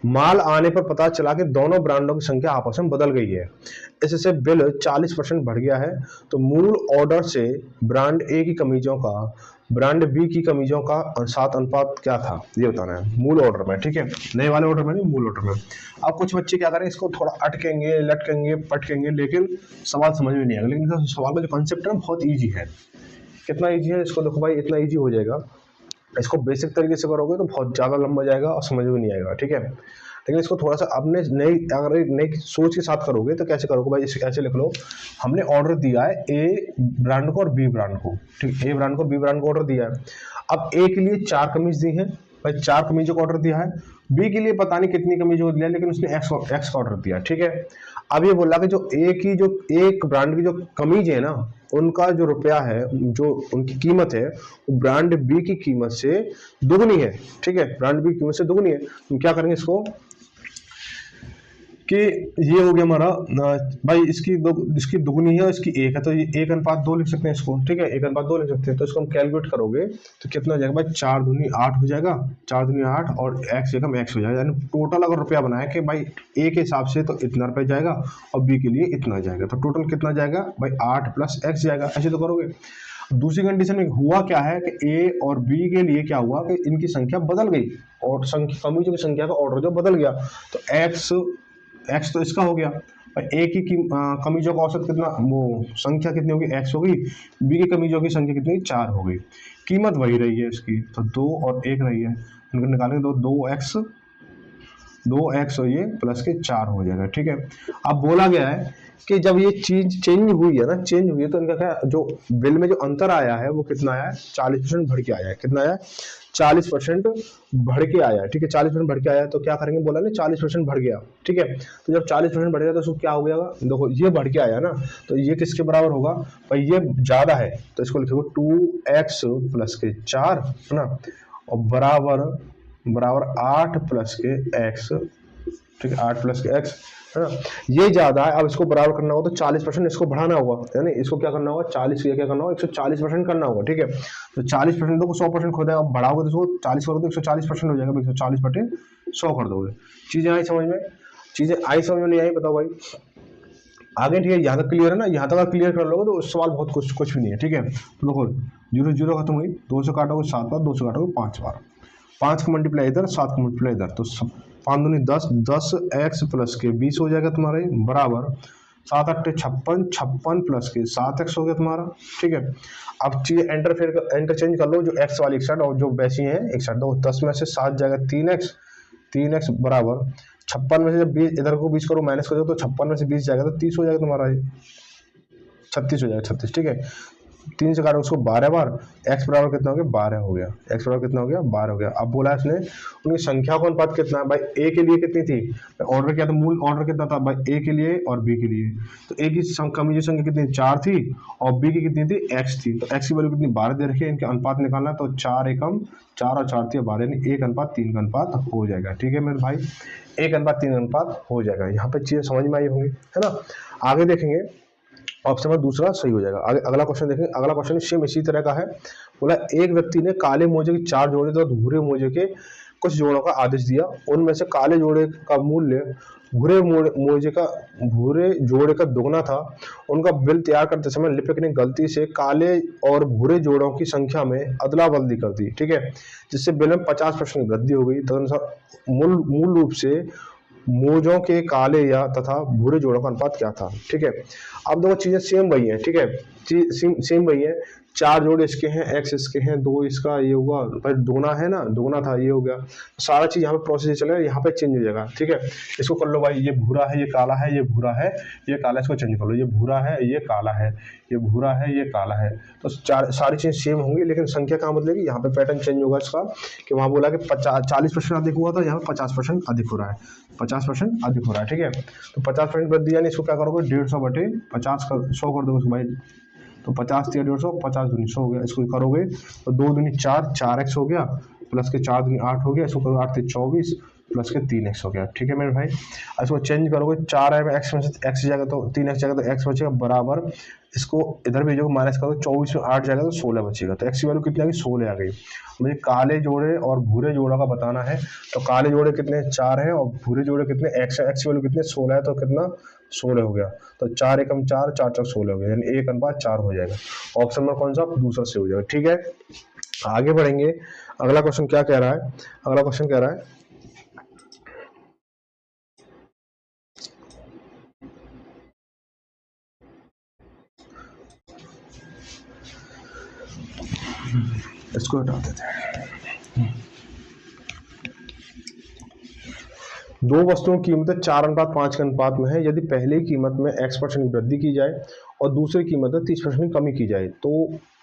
माल आने पर पता चला कि दोनों ब्रांडों की संख्या आपस में बदल गई है, इससे बिल 40% बढ़ गया है। तो मूल ऑर्डर से ब्रांड ए की कमीजों का ब्रांड बी की कमीजों का साथ अनुपात क्या था, ये बताना है मूल ऑर्डर में, ठीक है। नए वाले ऑर्डर में नहीं, मूल ऑर्डर में। अब कुछ बच्चे क्या करें, इसको थोड़ा अटकेंगे, लटकेंगे, पटकेंगे, लेकिन सवाल समझ में नहीं आएगा। लेकिन सवाल का जो कंसेप्ट है ना बहुत ईजी है। कितना ईजी है, इसको देखो भाई, इतना ईजी हो जाएगा। इसको बेसिक तरीके से करोगे तो बहुत ज़्यादा लंबा जाएगा और समझ में नहीं आएगा, ठीक है। लेकिन इसको थोड़ा सा अपने नई, अगर नई सोच के साथ करोगे तो कैसे करोगे भाई, इसे ऐसे लिख लो। हमने ऑर्डर दिया है ए ब्रांड को और बी ब्रांड को, ठीक, ए ब्रांड को बी ब्रांड को ऑर्डर दिया है। अब ए के लिए 4 कमीज दी है भाई, 4 कमीजों का ऑर्डर दिया है। बी के लिए पता नहीं कितनी कमीजों को दिया, लेकिन उसने एक्स का ऑर्डर दिया, ठीक है। अब ये बोला कि जो ए की जो एक ब्रांड की जो कमीज है ना, उनका जो रुपया है, जो उनकी कीमत है, वो ब्रांड बी की कीमत से दुगनी है, ठीक है। ब्रांड बी की कीमत से दुगनी है। तो क्या करेंगे इसको कि ये हो गया हमारा भाई, इसकी दुगनी है, इसकी एक है, तो ये 1:2 लिख सकते हैं इसको, ठीक है। 1:2 लिख सकते हैं। तो इसको हम कैलकुलेट करोगे तो कितना हो जाएगा भाई, 4 दूनी 8 हो जाएगा, 4 दूनी 8 और एक्स एकम एक्स हो जाएगा। यानी टोटल अगर रुपया बनाए कि भाई ए के हिसाब से तो इतना रुपया जाएगा और बी के लिए इतना जाएगा, तो टोटल कितना जाएगा भाई, 8 + x जाएगा। ऐसे तो करोगे। दूसरी कंडीशन में हुआ क्या है कि ए और बी के लिए क्या हुआ कि इनकी संख्या बदल गई और कमीजों की संख्या का ऑर्डर जो बदल गया, तो एक्स तो इसका हो गया। ए की कमीजों का औसत कितना, वो संख्या कितनी होगी, एक्स होगी। बी की कमीजों की संख्या कितनी, 4 हो गई। कीमत वही रही है इसकी, तो 2 और 1 रही है, इनको निकालेंगे तो 2x और ये प्लस के 4 हो जाएगा, ठीक है। अब बोला गया है कि जब ये चीज चेंज हुई है ना, चेंज हुई है, तो इनका क्या, जो बिल में जो अंतर आया है वो कितना आया है, 40% बढ़ के आया है। कितना आया, 40% बढ़ के आया है, ठीक है। 40% बढ़ के आया है, तो क्या करेंगे, बोला ना 40% बढ़ गया, ठीक है। तो जब 40% बढ़ गया तो उसको क्या हो गया, देखो ये बढ़ के आया ना, तो ये किसके बराबर होगा भाई, ये ज्यादा है, तो इसको लिखेंगे 2x + के 4 है ना, और बराबर 8 + के x, ठीक है। 8 + के x है ना, ये ज्यादा है। अब इसको बराबर करना होगा तो 40% इसको बढ़ाना होगा, यानी इसको क्या करना होगा, 40 क्या करना होगा, 140% करना होगा, ठीक है। तो 40% तो 100% खोदा है, अब बढ़ाओगे तो इसको 40 करोगे तो 140% हो जाएगा, 140/100 कर दोगे। चीजें आई समझ में, चीजें आई समझ में नहीं आई, बताओ भाई आगे, ठीक है। यहाँ तक क्लियर है ना, यहाँ तक अगर क्लियर कर लोगे तो सवाल बहुत कुछ भी नहीं है, ठीक है। तो देखो 0 0 खत्म हुई, 2 से काटोगे 7 बार, 2 से काटोगे 5 बार, 5 का मल्टीप्लाई इधर, 7 का मल्टीप्लाई इधर, तो 5 दूनी 10, 10x + के 20 हो जाएगा तुम्हारे, बराबर 7 8 56, 56 + के 7x हो गया तुम्हारा, ठीक है। अब चीज़ इंटरचेंज कर लो, जो x वाली एक साइड और जो वैसी है एक साइड, तो 10 में से 7 जाएगा 3x बराबर 56 में से जब 20 इधर को 20 करो माइनस करो तो 56 में से 20 जाएगा तो 30 हो जाएगा तुम्हारा, ये 36 हो जाएगा, 36, ठीक है। 3 से काटो उसको 12 बार, x बराबर कितना हो गया 12 हो गया, x बराबर कितना हो गया 12 हो गया। अब बोला इसने उनकी संख्या का अनुपात कितना है भाई, a के लिए कितनी थी, ऑर्डर क्या था, मूल ऑर्डर कितना था भाई, a के लिए और b के लिए, तो a की कमी संख्या कितनी 4 थी और b की कितनी थी x थी, तो x की वैल्यू कितनी 12 दे रखी है, इनके अनुपात निकालना है, तो 4 एकम 4 और 4 थी 12 यानी 1:3 का अनुपात हो जाएगा, ठीक है मेरे भाई, 1:3 अनुपात हो जाएगा। यहाँ पे चीजें समझ में आई होंगी, है ना। आगे देखेंगे ऑप्शन नंबर दूसरा सही हो जाएगा। आगे अगला क्वेश्चन देखेंगे, अगला क्वेश्चन सेम इसी तरह का है। बोला एक व्यक्ति ने काले मोजे के 4 जोड़े तो भूरे मोजे के कुछ जोड़ों का आदेश दिया, उनमें से काले जोड़े का मूल्य भूरे जोड़े का दुगना था। उनका बिल तैयार करते समय लिपिक ने गलती से काले और भूरे जोड़ों की संख्या में अदला बदली कर दी, ठीक है, जिससे बिल में 50% की वृद्धि हो गई। तदनुसार मूल रूप से मोजों के काले या तथा भूरे जोड़ों का अनुपात क्या था, ठीक है। अब देखो चीजें सेम वही है, ठीक है, सेम वही है, 4 जोड़े इसके हैं, x इसके हैं, 2 इसका, ये हुआ पर दुगना है ना, दुगना था, ये हो गया, सारा चीज यहाँ पे प्रोसेस चलेगा, यहाँ पे चेंज हो जाएगा, ठीक है। इसको कर लो भाई, ये भूरा है, ये काला है, ये भूरा है, ये काला, इसको चेंज कर लो, ये भूरा है, ये काला है, ये भूरा है, ये काला है, तो सारी चीज सेम होंगी, लेकिन संख्या कहाँ बदलेगी, यहाँ पे पैटर्न चेंज होगा इसका, कि वहां बोला कि 40% अधिक हुआ था, यहाँ पे 50% अधिक हो रहा है, 50% अधिक हो रहा है, ठीक है। तो 50% वृद्धि यानी इसको क्या करोगे 150/50 कर 100 कर दोगे भाई, तो 50 × 150, 50 दूनी 100 हो गया, इसको करोगे तो 2 दूनी 4, 4x हो गया, प्लस के 4 दूनी 8 हो गया, इसको करोगे 8 से 24 प्लस के 3x हो गया, ठीक है मेरे भाई। इसको चेंज करोगे 4 है x में से x जाएगा तो 3x जाएगा तो x बचेगा बराबर, इसको इधर भेजोगे माइनस करोगे 24 में 8 जाएगा तो 16 बचेगा, तो x की वैल्यू कितनी आ गई 16 आ गई। मुझे काले जोड़े और भूरे जोड़ों का बताना है, तो काले जोड़े कितने 4 है और भूरे जोड़े कितने x है, x की वैल्यू कितने 16 है, तो कितना 16 हो गया, तो 4 एकम 4, 4 4 16 हो गया, यानी 1:4 हो जाएगा। ऑप्शन में कौन सा दूसरा से हो जाएगा, ठीक है। आगे बढ़ेंगे, अगला क्वेश्चन क्या कह रहा है, अगला क्वेश्चन कह रहा है इसको हटा देते हैं। दो वस्तुओं की कीमतें 4:5 के अनुपात में है, यदि पहली कीमत में x% की वृद्धि की जाए और दूसरी कीमत में 30% की कमी की जाए तो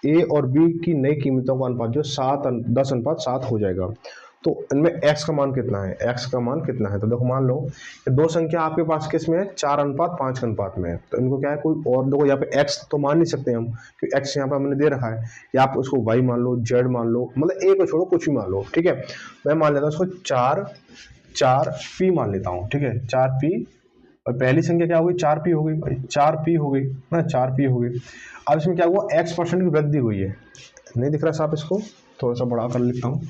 a और b की नई कीमतों का अनुपात जो 10:7 हो जाएगा। तो इनमें x का मान कितना है, x का मान कितना है, तो देखो मान लो कि दो संख्या आपके पास किस में है 4:5 के अनुपात में है, तो इनको क्या है कोई और, देखो यहाँ पे x तो मान नहीं सकते हम क्योंकि x यहाँ पे हमने दे रखा है, या आप उसको y मान लो, z मान लो, मतलब a को छोड़ो कुछ भी मान लो, ठीक है। मैं मान लेता हूँ उसको 4p मान लेता हूँ, ठीक है, 4p, और पहली संख्या क्या हो गई 4p हो गई भाई, 4p हो गई ना, 4p हो गई। अब इसमें क्या हुआ x% की वृद्धि हुई है, नहीं दिख रहा साहब, इसको थोड़ा सा बड़ा कर लिखता हूँ,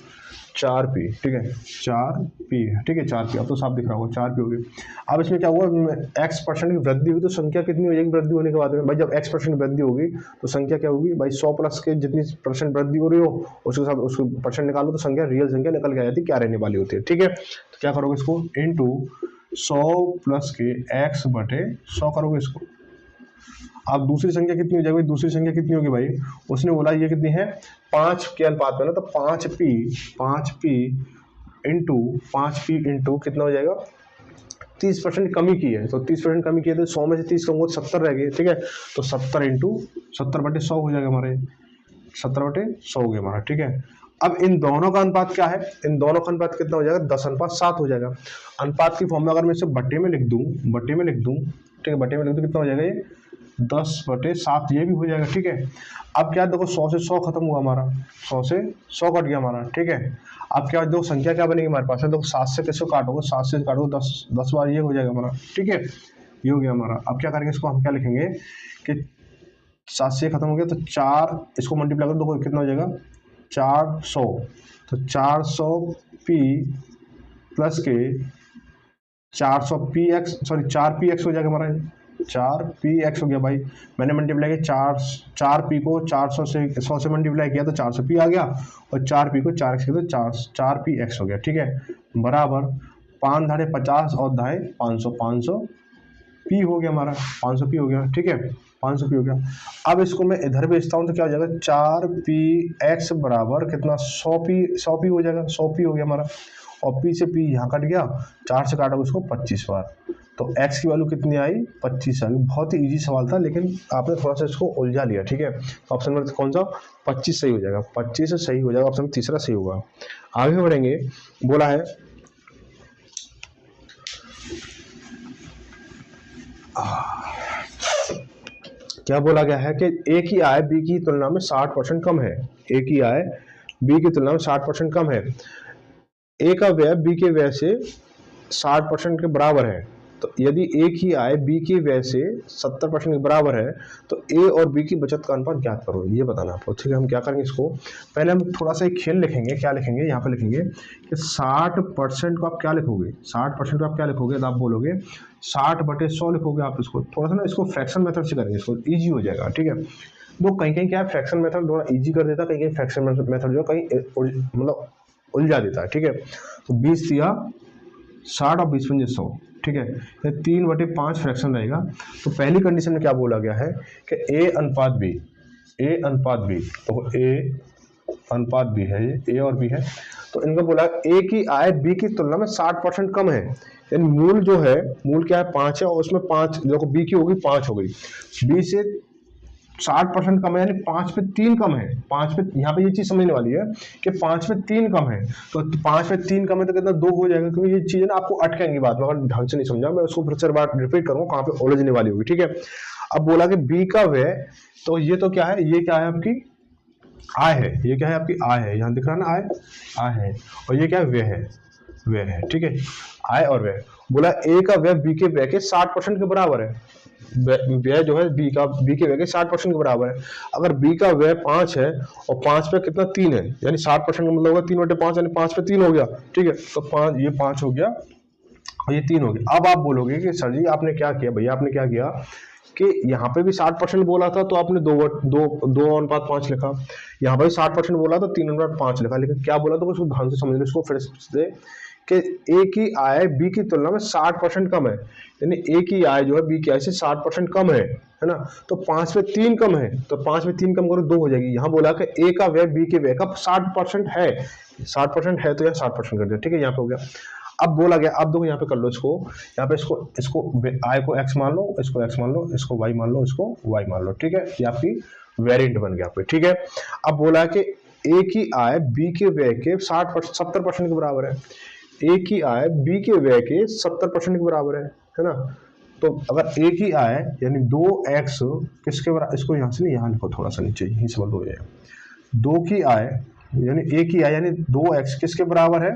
4p, ठीक है, 4p, ठीक है, 4p, अब तो साफ दिख रहा होगा 4p हो गई। अब इसमें क्या हुआ x% की वृद्धि हुई, तो संख्या कितनी हो जाएगी वृद्धि होने के बाद में भाई, जब x% की वृद्धि होगी तो संख्या क्या होगी भाई 100 प्लस के जितनी % वृद्धि हो रही हो उसके साथ उसको परसेंट निकालो तो संख्या रियल संख्या निकल के आ जाती है, क्या रहने वाली होती है, ठीक है। तो क्या करोगे इसको इंटू 100 प्लस के x/100 करोगे इसको। अब दूसरी संख्या कितनी हो जाएगी, दूसरी संख्या कितनी होगी भाई, उसने बोला ये कितनी है 5 के अनुपात में ना, तो 5p इंटू 5p इंटू कितना हो जाएगा 30% कमी की है, तो 30% कमी की है तो 100 में से 30 कम हो तो 70 रह गए, ठीक है, तो 70 इंटू 70/100 हो जाएगा हमारे, 70/100 हो गया हमारा, ठीक है। अब इन दोनों का अनुपात क्या है, इन दोनों का अनुपात कितना हो जाएगा 10:7 हो जाएगा। अनुपात की फॉर्मूला अगर मैं इसे बट्टे में लिख दूं, ठीक है, बट्टे में लिख दूं कितना हो जाएगा ये 10/7, ये भी हो जाएगा, ठीक है। अब क्या देखो 100 से 100 खत्म हुआ हमारा, 100 से 100 कट गया हमारा, ठीक है। अब क्या दो संख्या क्या बनेगी हमारे पास, देखो 7 से किसको काटोगे, 7 से काटोगे 10 बार, ये हो जाएगा हमारा, ठीक है, ये हो गया हमारा। अब क्या करेंगे इसको हम क्या लिखेंगे कि 7 से खत्म हो गया तो 4 इसको मल्टीप्लाई कर दो कितना हो जाएगा 400, तो 400p प्लस के 400px, सॉरी 4px हो जाएगा हमारा, 4px हो गया भाई, मैंने मल्टीप्लाई किया 4p को 400 से 100 से मल्टीप्लाई किया तो 400p आ गया, और 4p को 4x किया तो 4px हो गया, ठीक है, बराबर 5 धाड़े 50 और धाए 500, 500p हो गया हमारा, 500p हो गया, ठीक है, 500p हो गया। अब इसको मैं इधर भेजता हूँ तो क्या हो जाएगा 4px बराबर कितना 100p हो जाएगा, 100p हो गया हमारा। और पी से पी यहाँ कट गया, 4 से काटोगे इसको 25 बार, तो x की वैल्यू कितनी आई, 25 आ गई। बहुत ही इजी सवाल था, लेकिन आपने थोड़ा सा इसको उलझा लिया, ठीक है। तो ऑप्शन नंबर कौन सा, 25 सही हो जाएगा, 25 सही हो जाएगा, ऑप्शन तीसरा सही होगा। आगे बढ़ेंगे, बोला है क्या बोला गया है कि ए की आय बी की तुलना में 60% कम है। ए की आय बी की तुलना में 60% कम है। ए का व्यय बी के व्यय से 60% के बराबर है। तो यदि ए की आय बी के व्यय से 70% के बराबर है तो ए और बी की बचत का अनुपात ज्ञात करो, ये बताना आपको, ठीक है। हम क्या करेंगे, इसको पहले हम थोड़ा सा एक खेल लिखेंगे। क्या लिखेंगे, यहाँ पे लिखेंगे कि 60% को आप क्या लिखोगे, 60% को आप क्या लिखोगे, तो आप बोलोगे 60/100 लिखोगे आप। इसको थोड़ा सा ना, इसको फ्रैक्शन मेथड से करेंगे, इसको ईजी हो जाएगा, ठीक है। तो कहीं कहीं क्या है, फ्रैक्शन मेथड थोड़ा ईजी कर देता है, कहीं कहीं फ्रैक्शन मेथड जो कहीं मतलब उलझा देता है, ठीक है। तो 20 दिया 60 और 20 पंजे 100, ठीक है। ये 3/5 फ्रैक्शन रहेगा। तो पहली कंडीशन में क्या बोला गया है कि ए अनुपात बी, ए अनुपात बी, तो ए अनुपात बी है, ये ए और बी है। तो इनको बोला ए की आय बी की तुलना में 60% कम है। यानी मूल जो है, मूल क्या है, 5 है, और उसमें 5 देखो बी की होगी 5 हो गई, बी से 60% कम है, यानी 5 पे 3 कम है। 5 पे, यहाँ पे ये चीज समझने वाली है कि 5 पे 3 कम है, तो 5 पे 3 कम है तो कितना, 2 हो जाएगा, क्योंकि ये चीजें ना आपको अटकेंगी बात में, अगर ढंग से नहीं समझा, मैं उसको फिर से बार रिपीट करूंगा, कहाँ पे उलझने वाली होगी, ठीक है। अब बोला कि बी का व्यय, तो ये तो क्या है, ये क्या है आपकी आय है, ये क्या है आपकी आय है, यहाँ दिख रहा है ना आय, आय है, और ये क्या है, व्यय है, व्यय है, ठीक है। आय और व्यय, बोला ए का व्यय बी के व्यय के 60% के बराबर है। व्यय जो है बी का, बी के व्यय के 60% के बराबर है। अगर बी का व्यय 5 है और 5 पे कितना 3 है, यानी 60% का मतलब होगा 3/5, यानी 5 पे 3 हो गया, ठीक है। तो 5, ये 5 हो गया और ये 3 हो गया। अब आप बोलोगे कि सर जी आपने क्या किया, भैया आपने क्या किया कि यहाँ पे भी 60% बोला था तो आपने 2:5 लिखा, यहाँ पे भी 60% बोला तो 3/5 लिखा, लेकिन क्या बोला तो उसको ध्यान से समझ लो इसको फिर से, कि ए की आय बी की तुलना में 60% कम है। यानी ए की आय जो है बी की आय से 60% कम है ना। तो 5 पे 3 कम है, तो 5 में 3 कम करो 2 हो जाएगी। यहाँ बोला कि ए का व्यय बी के व्यय का 60% है, 60% है तो यहाँ 60% कर दिया, ठीक है, यहाँ पे हो गया। अब बोला गया, अब देखो यहाँ पे कर लो इसको, यहाँ पे इसको इसको आय को x मान लो, इसको x मान लो, इसको y मान लो, इसको y मान लो, ठीक है। ये आपकी वेरिएंट बन गया आपके, ठीक है। अब बोला कि a की आय b के व्यय के 70% के बराबर है। a की आय b के व्यय के 70% के बराबर है ना। तो अगर a की आय यानी 2x किसके बराबर, इसको यहाँ से नहीं, यहाँ लिखो थोड़ा सा नीचे, यही समझ हो जाएगा। 2 की आय यानी a की आय यानी 2x किसके बराबर है,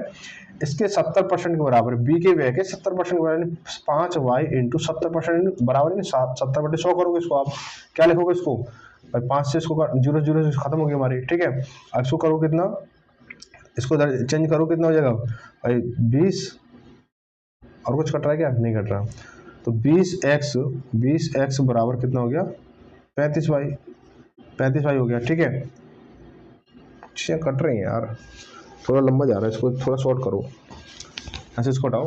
इसके 70% के बराबर है, बी के व्यय के 70% के बराबर, 5y इंटू 70% बराबर है 70/100 करोगे इसको आप, क्या लिखोगे इसको भाई, 5 से इसको 0 0 से खत्म हो गई हमारी, ठीक है। अब इसको करो कितना, इसको चेंज करो कितना हो जाएगा भाई 20, और कुछ कट रहा है क्या, नहीं कट रहा। तो 20x बराबर कितना हो गया 35y, 35y हो गया, ठीक है। चीजें कट रही हैं यार, थोड़ा लंबा जा रहा है, इसको थोड़ा शॉर्ट करो, ऐसे इसको हटाओ।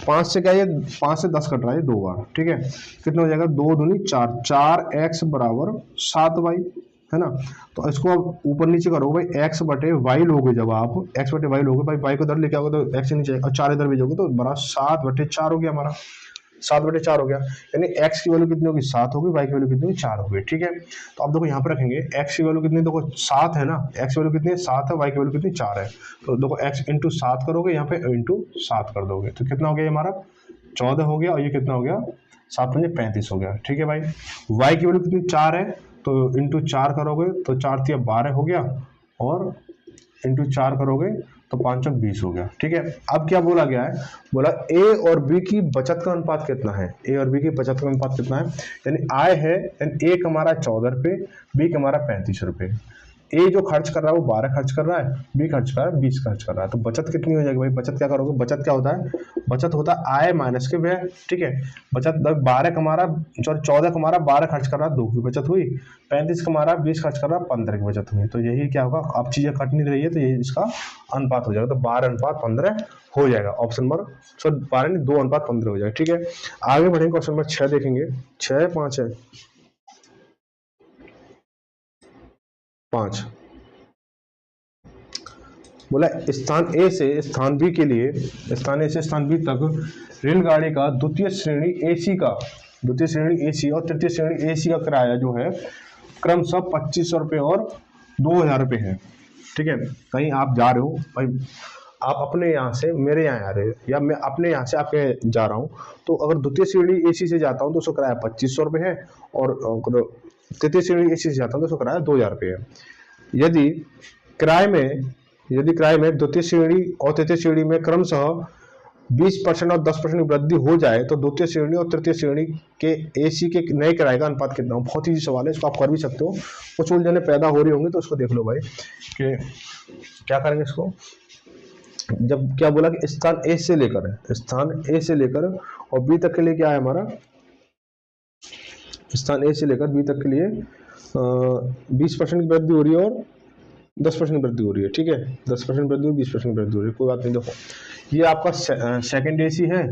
5 से क्या, ये 5 से 10 कट रहा है 2 बार, ठीक है। कितना हो जाएगा, 2 दूनी 4, 4x बराबर 7y, है ना। तो इसको आप ऊपर नीचे करो भाई, x बटे y लोगे, जब आप x बटे y लोगे भाई, y को इधर लेके आओगे तो x नीचे, और 4 इधर भेजोगे तो बड़ा 7/4 हो गया हमारा, 7/4 हो गया। यानी x की वैल्यू कितनी होगी, 7 होगी, y की वैल्यू कितनी होगी, 4 होगी, ठीक है। तो अब देखो यहाँ पे रखेंगे x की वैल्यू कितनी, देखो 7 है ना, x की वैल्यू कितनी है 7 है, y की वैल्यू कितनी 4 है। तो देखो x इंटू 7 करोगे, यहाँ पे इंटू 7 कर दोगे, तो कितना हो गया हमारा 14 हो गया, और ये कितना हो गया 7×35 हो गया, ठीक है भाई। y की वैल्यू कितनी 4 है, तो इंटू 4 करोगे तो 4 × 12 हो गया, और इंटू 4 करोगे तो 5×20 हो गया, ठीक है। अब क्या बोला गया है, बोला ए और बी की बचत का अनुपात कितना है, ए और बी की बचत का अनुपात कितना है, यानी आय है, यानी ए कमा रहा है 14 रुपये, बी कमा रहा है 35 रुपये। ए जो खर्च कर रहा है वो 12 खर्च कर रहा है, बी खर्च कर रहा है 20 खर्च कर रहा है। तो बचत कितनी हो जाएगी भाई, बचत क्या करोगे, बचत क्या होता है, बचत होता है आय माइनस के व्यय, ठीक है। बचत 12 कमा रहा, 14 कमा रहा, 12 खर्च कर रहा, 2 की बचत हुई, 35 कमा रहा, 20 खर्च कर रहा, 15 की बचत हुई। तो यही क्या होगा, अब चीजें कट नहीं रही है तो यही इसका अनुपात हो जाएगा, तो 12:15 हो जाएगा, ऑप्शन नंबर 12 नहीं 2:15 हो जाएगा, ठीक है। आगे बढ़ेंगे, क्वेश्चन नंबर 6 देखेंगे, 6 5 है 5, बोला स्थान ए से स्थान बी के लिए, स्थान ए से स्थान बी तक रेलगाड़ी का द्वितीय श्रेणी एसी और तृतीय श्रेणी एसी का किराया जो है क्रमशः 2500 रुपये और 2000 रुपये है। ठीक है, कहीं आप जा रहे हो भाई, आप अपने यहाँ से मेरे यहाँ आ रहे हो या मैं अपने यहाँ से आपके जा रहा हूँ, तो अगर द्वितीय श्रेणी एसी से जाता हूँ तो उसका किराया 2500 रुपये है और तृतीय श्रेणी एसी से जाता हूँ तो उसका किराया 2000 रुपये है। यदि किराए में द्वितीय श्रेणी और तृतीय श्रेणी में क्रमशः 20% और 10% की वृद्धि हो जाए तो द्वितीय श्रेणी और तृतीय श्रेणी के एसी के नए किराए का अनुपात कितना हो। बहुत ही सवाल है, इसको आप कर भी सकते हो। कुछ उलझने पैदा हो रही होंगी तो उसको देख लो भाई कि क्या करेंगे इसको। जब क्या बोला कि स्थान ए से लेकर और बी तक के लिए क्या है हमारा, स्थान ए से लेकर बी तक के लिए 20% की वृद्धि हो रही है और 10% की वृद्धि हो रही है। ठीक है, 10% वृद्धि हो, 20% की वृद्धि हो रही है, कोई बात नहीं। देखो ये आपका सेकंड एसी है,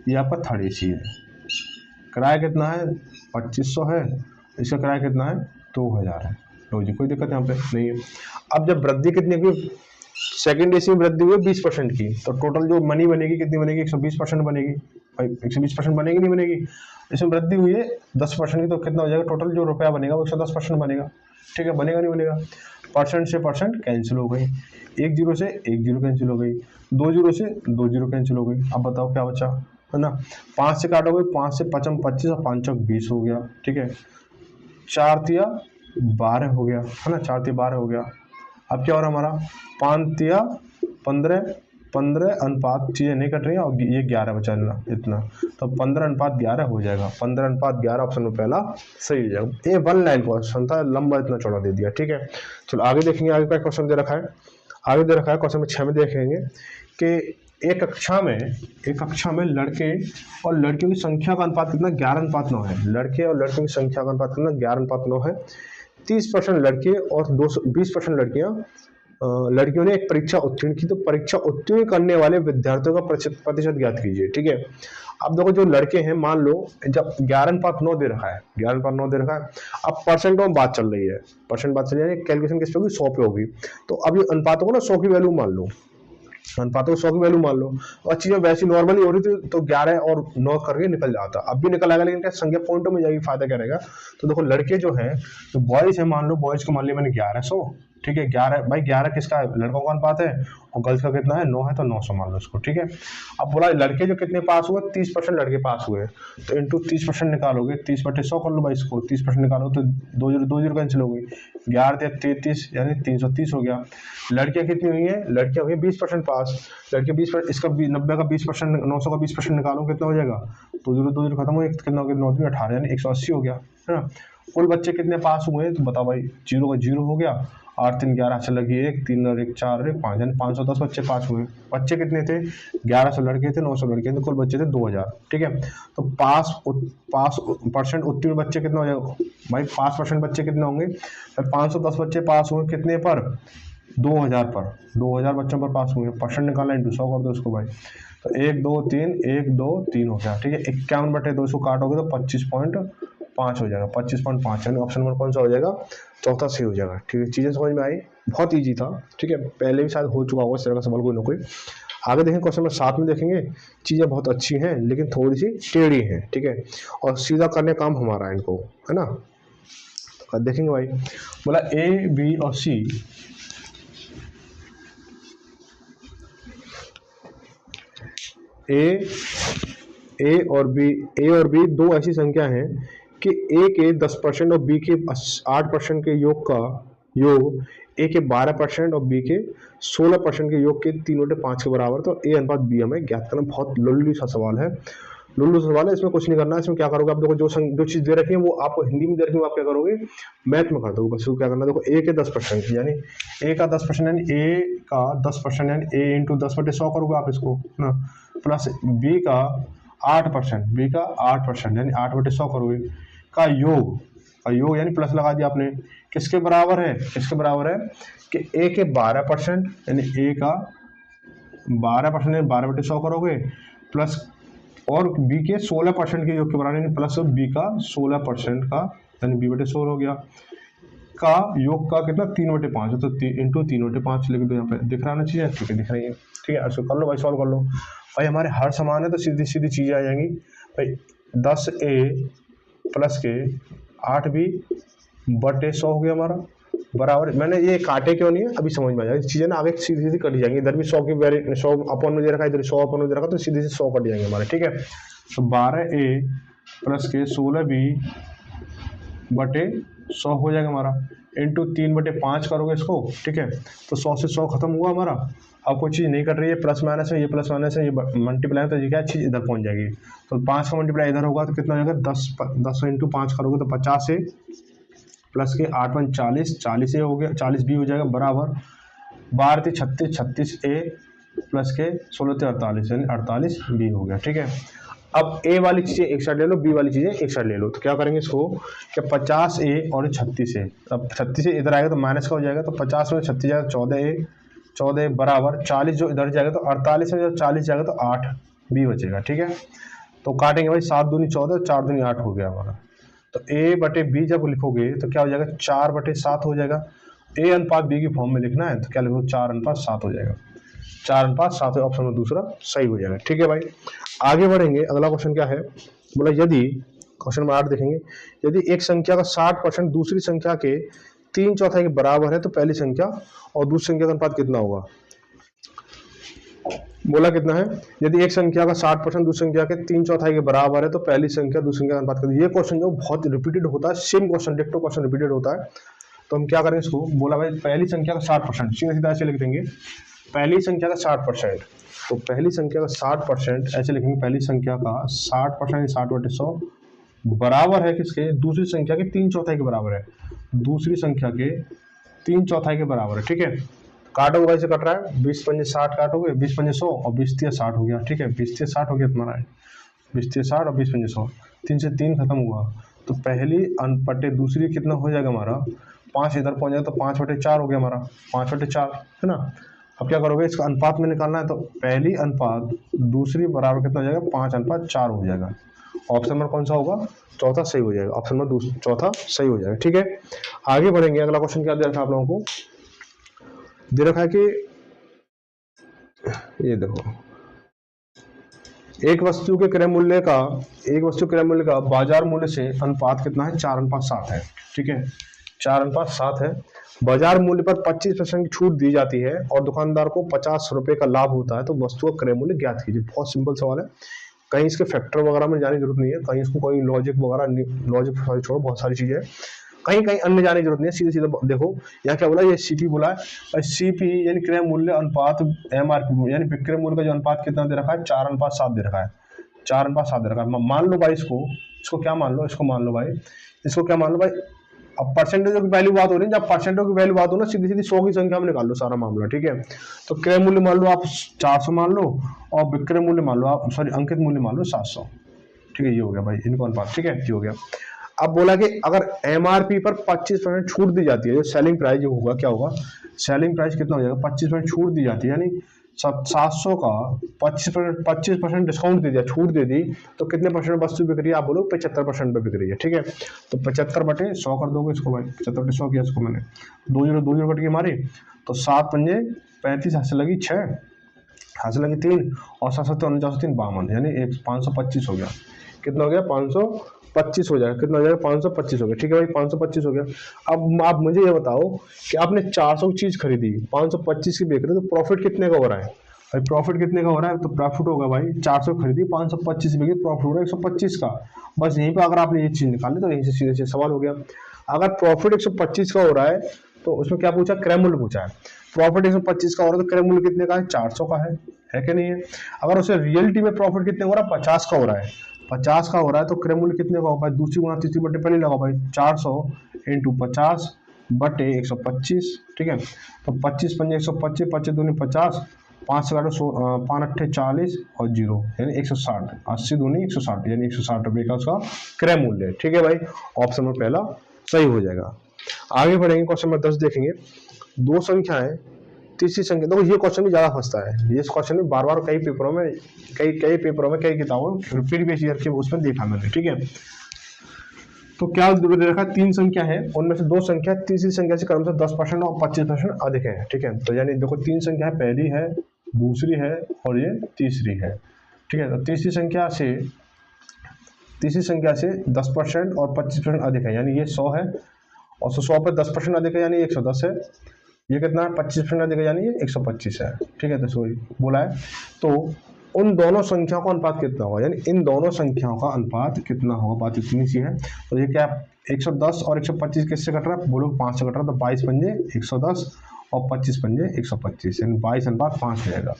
ये आपका थर्ड एसी है। किराया कितना है 2500 है, इसका किराया कितना है 2000 है। लो जी, कोई दिक्कत यहाँ पे नहीं है। अब जब वृद्धि कितनी की, सेकंड एसी में वृद्धि हुई 20% की, तो टोटल जो मनी बनेगी कितनी बनेगी, 120% बनेगी। 120% बनेगी नहीं बनेगी, इसमें वृद्धि हुई है 10% की, तो कितना हो जाएगा टोटल जो रुपया बनेगा वो 110% बनेगा। ठीक है, बनेगा नहीं बनेगा, परसेंट से परसेंट कैंसिल हो गई, 1 जीरो से 1 जीरो कैंसिल हो गई, 2 जीरो से 2 जीरो कैंसिल हो गई। अब बताओ क्या बचा, है ना। 5 से काटोगे, 5 से 5 25 और 5 चौक 20 हो गया। ठीक है, 4 तिया 12 हो गया, है ना, 4 तिया 12 हो गया। अब क्या हो रहा है हमारा, 5 तिया 15 अनुपात चीज़ें नहीं कट रही हैं और ये 11 बचा इतना, तो 15:11 हो जाएगा। 15:11 ऑप्शन में पहला सही हो जाएगा। ये 1 लाइन क्वेश्चन था, लंबा इतना चौड़ा दे दिया। ठीक है, चलो आगे देखेंगे, आगे का क्वेश्चन दे रखा है। आगे दे रखा है क्वेश्चन में 6 में देखेंगे कि एक कक्षा में लड़के और लड़कियों की संख्या का अनुपात कितना, 11:9 है। लड़के और लड़कियों की संख्या का अनुपात कितना, 11:9 है। 30% लड़के और 20% लड़कियों ने एक परीक्षा उत्तीर्ण की, तो परीक्षा उत्तीर्ण करने वाले विद्यार्थियों का प्रतिशत ज्ञात कीजिए। ठीक है, अब देखो जो लड़के हैं, मान लो जब 11:9 दे रखा है, 11:9 दे रखा है, अब परसेंट में बात चल रही है, कैलकुलेशन किस पे होगी, 100 पे होगी। तो अब ये अनुपातों को ना 100 की वैल्यू मान लो, अनुपातों को 100 की वैल्यू मान लो, और चीजें वैसी नॉर्मली हो रही थी तो 11 और 9 करके निकल जाता। अब भी निकल आएगा, लेकिन क्या संख्या पॉइंटों में जाएगी, फायदा क्या रहेगा। तो देखो लड़के जो है, तो बॉयज है, मान लो बॉयज को मान लिया मैंने 1100। ठीक है, 11 भाई, 11 किसका है, लड़कों का अनुपात है, और गर्ल्स का कितना है 9 है, तो 900 मान लो इसको। ठीक है, अब बोला लड़के जो कितने पास हुए, 30% लड़के पास हुए, तो इंटू 30% निकालोगे, 30/100 कर लो भाई इसको, 30% निकालो तो 2 जीरो कैंसिल हो गई, 11 33 यानी 330 हो गया। लड़कियां कितनी हुई है, लड़कियां हुई 20% पास, लड़के 20%, इसका 90 का 20%, 900 का 20% निकालो, कितना हो जाएगा, 2 जीरो खत्म हो, कितना हो गया, 9 दूनी 18 यानी 180 हो गया, है ना। कुल बच्चे कितने पास हुए, तो बताओ भाई, 0 का 0 हो गया, 8 3 11 से लगी 1 3 और 1 4 1 5 यानी 510 बच्चे पास हुए। बच्चे कितने थे, 1100 लड़के थे, 900 लड़के थे, तो कुल बच्चे थे 2000। ठीक है, तो पास परसेंट उत्तीर्ण बच्चे कितना हो जाएगा भाई, 5% बच्चे कितने होंगे, 510 बच्चे पास हुए कितने पर, 2000 पर, 2000 बच्चों पर पास हुए। परसेंट निकालना इंटू 100 कर दो इसको भाई, तो 1 2 3 1 2 3 हो गया। ठीक है, 51/2 इसको काटोगे तो 25.5 हो जाएगा, 25.5 यानी ऑप्शन नंबर कौन सा हो जाएगा, चौथा सही हो जाएगा। ठीक है, चीजें समझ में आई, बहुत इजी था। ठीक है, पहले भी शायद हो चुका होगा इस तरह का सवाल कोई ना कोई। आगे देखें, क्वेश्चन नंबर 7 में देखेंगे, चीजें बहुत अच्छी हैं लेकिन थोड़ी सी टेढ़ी हैं। ठीक है, और सीधा करने काम हमारा है इनको, है ना। तो देखेंगे भाई, बोला ए बी और सी ए और बी दो ऐसी संख्या हैं कि ए के 10% और बी के 8% के योग का योग ए के 12% और बी के 16% के योग के 3/5 के बराबर। तो ए अनुपात बी हमें ज्ञात करना। बहुत लुल्लू सा सवाल है, इसमें कुछ नहीं करना है। इसमें क्या करोगे आप, देखो जो चीज दे रखी है वो आपको हिंदी में दे रखी है, आप क्या करोगे, मैथ में कर दोगे। बस क्या करना है, देखो ए के 10% यानी ए का 10% यानी ए का 10% यानी ए इंटू 10/100 करोगे आप इसको ना, प्लस बी का 8% यानी 8/100 करोगे का योग यानी प्लस लगा दिया आपने, किसके बराबर है कि ए के 12% यानी ए का 12% यानी 12/100 करोगे, प्लस और बी के 16% के योग के बराबर यानी प्लस बी का 16% का यानी b/16 हो गया, का योग का कितना 3/5 तो इंटू 3/5 लिख दो, यहाँ पे दिख रहा ना चीज़ें, ठीक है दिख रही है, ठीक है। ऐसे कर लो भाई, सॉल्व कर लो भाई। हमारे हर समान है तो सीधी सीधी चीज़ें आ जाएंगी भाई। 10a प्लस के 8b बटे 100 हो गया हमारा, बराबर। मैंने ये काटे क्यों नहीं है अभी समझ में आ जाएगी चीज़ें ना, आगे सीधी सीधी कट जाएंगी। इधर भी 100 की 100 अपन में दे रखा है, इधर 100 अपन में दे रखा, तो सीधे से 100 कट जाएंगे हमारे, ठीक है। तो 12a प्लस के 16b बटे 100 हो जाएगा हमारा, इंटू 3/5 करोगे इसको, ठीक है। तो 100 से 100 खत्म हुआ हमारा। अब कोई चीज़ नहीं कट रही है, प्लस माइनस है, ये प्लस माइनस है, ये मल्टीप्लाई है, तो ये क्या चीज़ इधर पहुंच जाएगी। तो 5 का मल्टीप्लाई इधर होगा तो कितना हो जाएगा 10 इंटू 5 करोगे तो 50 है, प्लस के 8 1 40, 40 ए हो गया, 40 बी हो जाएगा, बराबर 12 36, 36 ए प्लस के 16 48, यानी 48 बी हो गया, ठीक है। अब ए वाली चीज़ें एक साइड ले लो, बी वाली चीज़ें एक साइड ले लो, तो क्या करेंगे इसको कि 50 ए और 36 ए, अब 36 ए इधर आएगा तो माइनस का हो जाएगा, तो 50 में 36 जाएगा 14 ए बराबर 40 जो इधर जाएगा, तो 48 में जब 40 जाएगा तो 8 बी बचेगा, ठीक है। तो काटेंगे भाई, 7 दूनी 14, 4 दूनी 8 हो गया हमारा। तो ए बटे बी जब लिखोगे तो क्या हो जाएगा 4/7 हो जाएगा। ए अनुपात बी की फॉर्म में लिखना है तो क्या लिखो 4:7 हो जाएगा, 4:7 ऑप्शन में दूसरा सही हो जाएगा, ठीक है भाई। आगे बढ़ेंगे, अगला क्वेश्चन क्या है, बोला यदि क्वेश्चन नंबर 8 देखेंगे, यदि एक संख्या का 60% दूसरी संख्या के 3/4 के बराबर है तो पहली संख्या और दूसरी संख्या का अनुपात कितना होगा। बोला कितना है, यदि एक संख्या का 60% दूसरी संख्या के 3/4 के बराबर है तो पहली संख्या दूसरी संख्या का अनुपात कितना। ये क्वेश्चन जो बहुत रिपीटेड होता है, सेम क्वेश्चन डिक्टो क्वेश्चन रिपीटेड होता है, तो हम क्या करेंगे इसको, बोला भाई पहली संख्या का 60%, सीधा सीधा ऐसे लिख देंगे, पहली संख्या का 60%, तो पहली संख्या का 60% ऐसे लिखेंगे, पहली संख्या का 60% 60/100 बराबर है किसके, दूसरी संख्या के 3/4 के बराबर है, दूसरी संख्या के 3/4 के बराबर है, ठीक है। काटोगे भाई से कट रहा है, 20 पंजे 60 काटोगे, 20 पंजे 100 और 20 3 60 हो गया, ठीक है। 20 3 60 हो गया तुम्हारा, 20 3 60 और 20 पंजे 100, 3 से 3 खत्म हुआ, तो पहली अनपटे दूसरी कितना हो जाएगा हमारा, 5 इधर पहुंच जाएगा तो 5/4 हो गया हमारा, 5/4 है ना। अब क्या करोगे, इसका अनुपात में निकालना है, तो पहली अनुपात दूसरी बराबर कितना हो जाएगा 5:4 हो जाएगा। ऑप्शन नंबर कौन सा होगा, चौथा सही हो जाएगा, ऑप्शन नंबर चौथा सही हो जाएगा, ठीक है। आगे बढ़ेंगे, अगला क्वेश्चन क्या दे रखा है आप लोगों को, दे रखा है कि ये देखो, एक वस्तु के क्रय मूल्य का बाजार मूल्य से अनुपात कितना है, 4:7 है, ठीक है, 4:7 है। बाजार मूल्य पर 25% की छूट दी जाती है और दुकानदार को 50 रुपए का लाभ होता है, तो वस्तु का क्रय मूल्य ज्ञात कीजिए। बहुत सिंपल सवाल है, कहीं इसके फैक्टर वगैरह में जाने की जरूरत नहीं है, कहीं इसको कोई लॉजिक वगैरह, लॉजिक छोड़ो, बहुत सारी चीजें है, कहीं कहीं अन्य जाने की जरूरत नहीं है, सीधे सीधे देखो यहाँ क्या बोला, ये सीपी बोला है, सीपी यानी क्रय मूल्य अनुपात एमआरपी, यानी विक्रय मूल्य का जो अनुपात कितना दे रखा है, 4:7 दे रखा है, 4:7 दे रखा है। मान लो भाई इसको क्या मान लो, इसको मान लो भाई, इसको क्या मान लो भाई, अब परसेंटेज की वैल्यू बात हो रही है, जब परसेंटेज की वैल्यू बात हो ना, सीधी सीधी 100 की संख्या में निकाल लो सारा मामला, ठीक है। तो क्रय मूल्य मान लो आप 400 मान लो, और विक्रय मूल्य मान लो आप, सॉरी अंकित मूल्य मान लो 700, ठीक है, ये हो गया भाई इनको अनुपात, ठीक है, ये हो गया। अब बोला कि अगर एमआरपी पर 25% छूट दी जाती है, जो सेलिंग प्राइस जो होगा, क्या होगा, सेलिंग प्राइस कितना हो जाएगा, 25% छूट दी जाती है, यानी 700 का 25% डिस्काउंट दे दिया, छूट दे दी, तो कितने परसेंट वस्तु बिक रही है, आप बोलो 75% पे बिक रही है, ठीक है। तो 75/100 कर दोगे इसको भाई, 75/100 किया इसको मैंने, 2 कट के मारी, तो 7 पंजे 35, हाथ से लगी 6, हाथ से लगी 3, और 7 7 49 3 52, यानी 525 हो गया, कितना हो गया 525 हो जाएगा, कितना हो जाएगा 525 हो गया, ठीक है भाई 525 हो गया। अब आप मुझे ये बताओ कि आपने 400 की चीज खरीदी, 525 की बेच रहे, तो प्रॉफिट कितने का हो रहा है भाई, प्रॉफिट कितने का हो रहा है, तो प्रॉफिट होगा भाई 400 खरीदी 525 बिकी, प्रॉफिट हो रहा है 125 का। बस यहीं पर अगर आपने ये चीज निकाली तो यहीं से सीधे सीधे सवाल हो गया। अगर प्रॉफिट 125 का हो रहा है तो उसमें क्या पूछा, क्रय मूल्य पूछा है, प्रॉफिट 125 का हो रहा है तो क्रय मूल्य कितने का है, 400 का है कि नहीं है। अगर उसे रियलिटी में प्रॉफिट कितने हो रहा है, 50 का हो रहा है, 50 का हो रहा है, तो क्रय मूल्य कितने का होगा, दूसरी गुणा तीसरी बटे पहले लगा भाई, 400 इंटू 50 बटे 125, ठीक है। तो 25 पंजे 125, 25 दूनी 50, 5 से 5 8 40 और 0 यानी 160, 80 दूनी 160, यानी 160 रुपये का उसका क्रय मूल्य है, ठीक है भाई, ऑप्शन में पहला सही हो जाएगा। आगे बढ़ेंगे, क्वेश्चन नंबर 10 देखेंगे, दो संख्याएं तीसरी संख्या, देखो ये क्वेश्चन भी ज्यादा फंसता है, ये क्वेश्चन भी बार बार कई पेपरों में कई किताबों में प्रीवियस ईयर के उसमें देखा मैंने, ठीक है। तो क्या दे रखा है, 3 संख्या है, उनमें से 2 संख्या तीसरी संख्या से क्रमशः 10% और 25% अधिक है। ठीक है, तो यानी देखो 3 संख्या है, पहली है, दूसरी है और ये तीसरी है। ठीक है, तो तीसरी संख्या से 10% और 25% अधिक है, यानी ये 100 है, और 100 पे 10% अधिक है यानी 110 है। ये कितना है, 25% अधिक है यानी ये 125 है। ठीक है, तो सॉरी बोला है। तो उन दोनों संख्याओं का अनुपात कितना होगा, यानी इन दोनों संख्याओं का अनुपात कितना होगा, बात इतनी सी है। तो ये क्या, 110 और 125 किससे कट रहा है, बोलो 5 से कट रहा है, तो 22 पंजे 110 और 25 पंजे 125, यानी 22:5 हो जाएगा।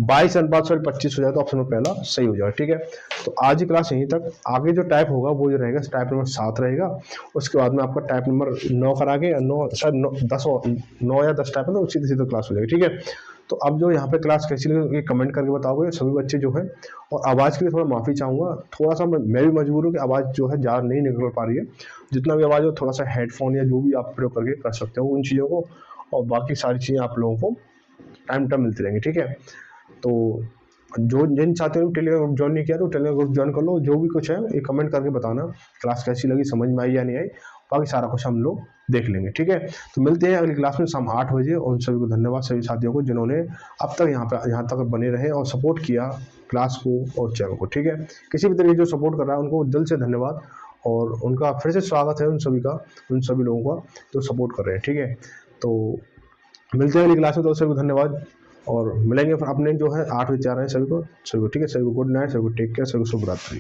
22:25 हो जाए तो ऑप्शन नंबर पहला सही हो जाएगा। ठीक है, तो आज की क्लास यहीं तक। आगे जो टाइप होगा वो जो रहेगा टाइप नंबर 7 रहेगा। उसके बाद में आपका टाइप नंबर 9 करागे, 9 शायद 10 9 या 10 टाइप है, तो सीधे सीधे क्लास हो जाएगी। ठीक है, तो अब जो यहाँ पे क्लास कैसी लगी ये कमेंट करके बताओगे सभी बच्चे जो है। और आवाज़ के लिए थोड़ा माफ़ी चाहूँगा, थोड़ा सा मैं भी मजबूर हूँ कि आवाज़ जो है ज़्यादा नहीं निकल पा रही है। जितना भी आवाज़ हो थोड़ा सा हेडफोन या जो भी आप प्रयोग करके कर सकते हो उन चीज़ों को, और बाकी सारी चीज़ें आप लोगों को टाइम टाइम मिलती रहेंगी। ठीक है, तो जो जिन साथियों ने टेलीग्राम ग्रुप ज्वाइन नहीं किया तो टेलीग्राम ग्रुप ज्वाइन कर लो। जो भी कुछ है ये कमेंट करके बताना क्लास कैसी लगी, समझ में आई या नहीं आई, बाकी सारा कुछ हम लोग देख लेंगे। ठीक है, तो मिलते हैं अगली क्लास में शाम 8 बजे। और उन सभी को धन्यवाद, सभी साथियों को जिन्होंने अब तक यहाँ तक बने रहे और सपोर्ट किया क्लास को और चैनल को। ठीक है, किसी भी तरीके जो सपोर्ट कर रहा है उनको दिल से धन्यवाद, और उनका फिर से स्वागत है उन सभी लोगों का जो सपोर्ट कर रहे हैं। ठीक है, तो मिलते हैं अगली क्लास में, तो सभी को धन्यवाद, और मिलेंगे फिर अपने जो है 8 बजे 4 सभी को। ठीक है, सभी को गुड नाइट, सभी को टेक केयर, सभी को शुभ रात्रि।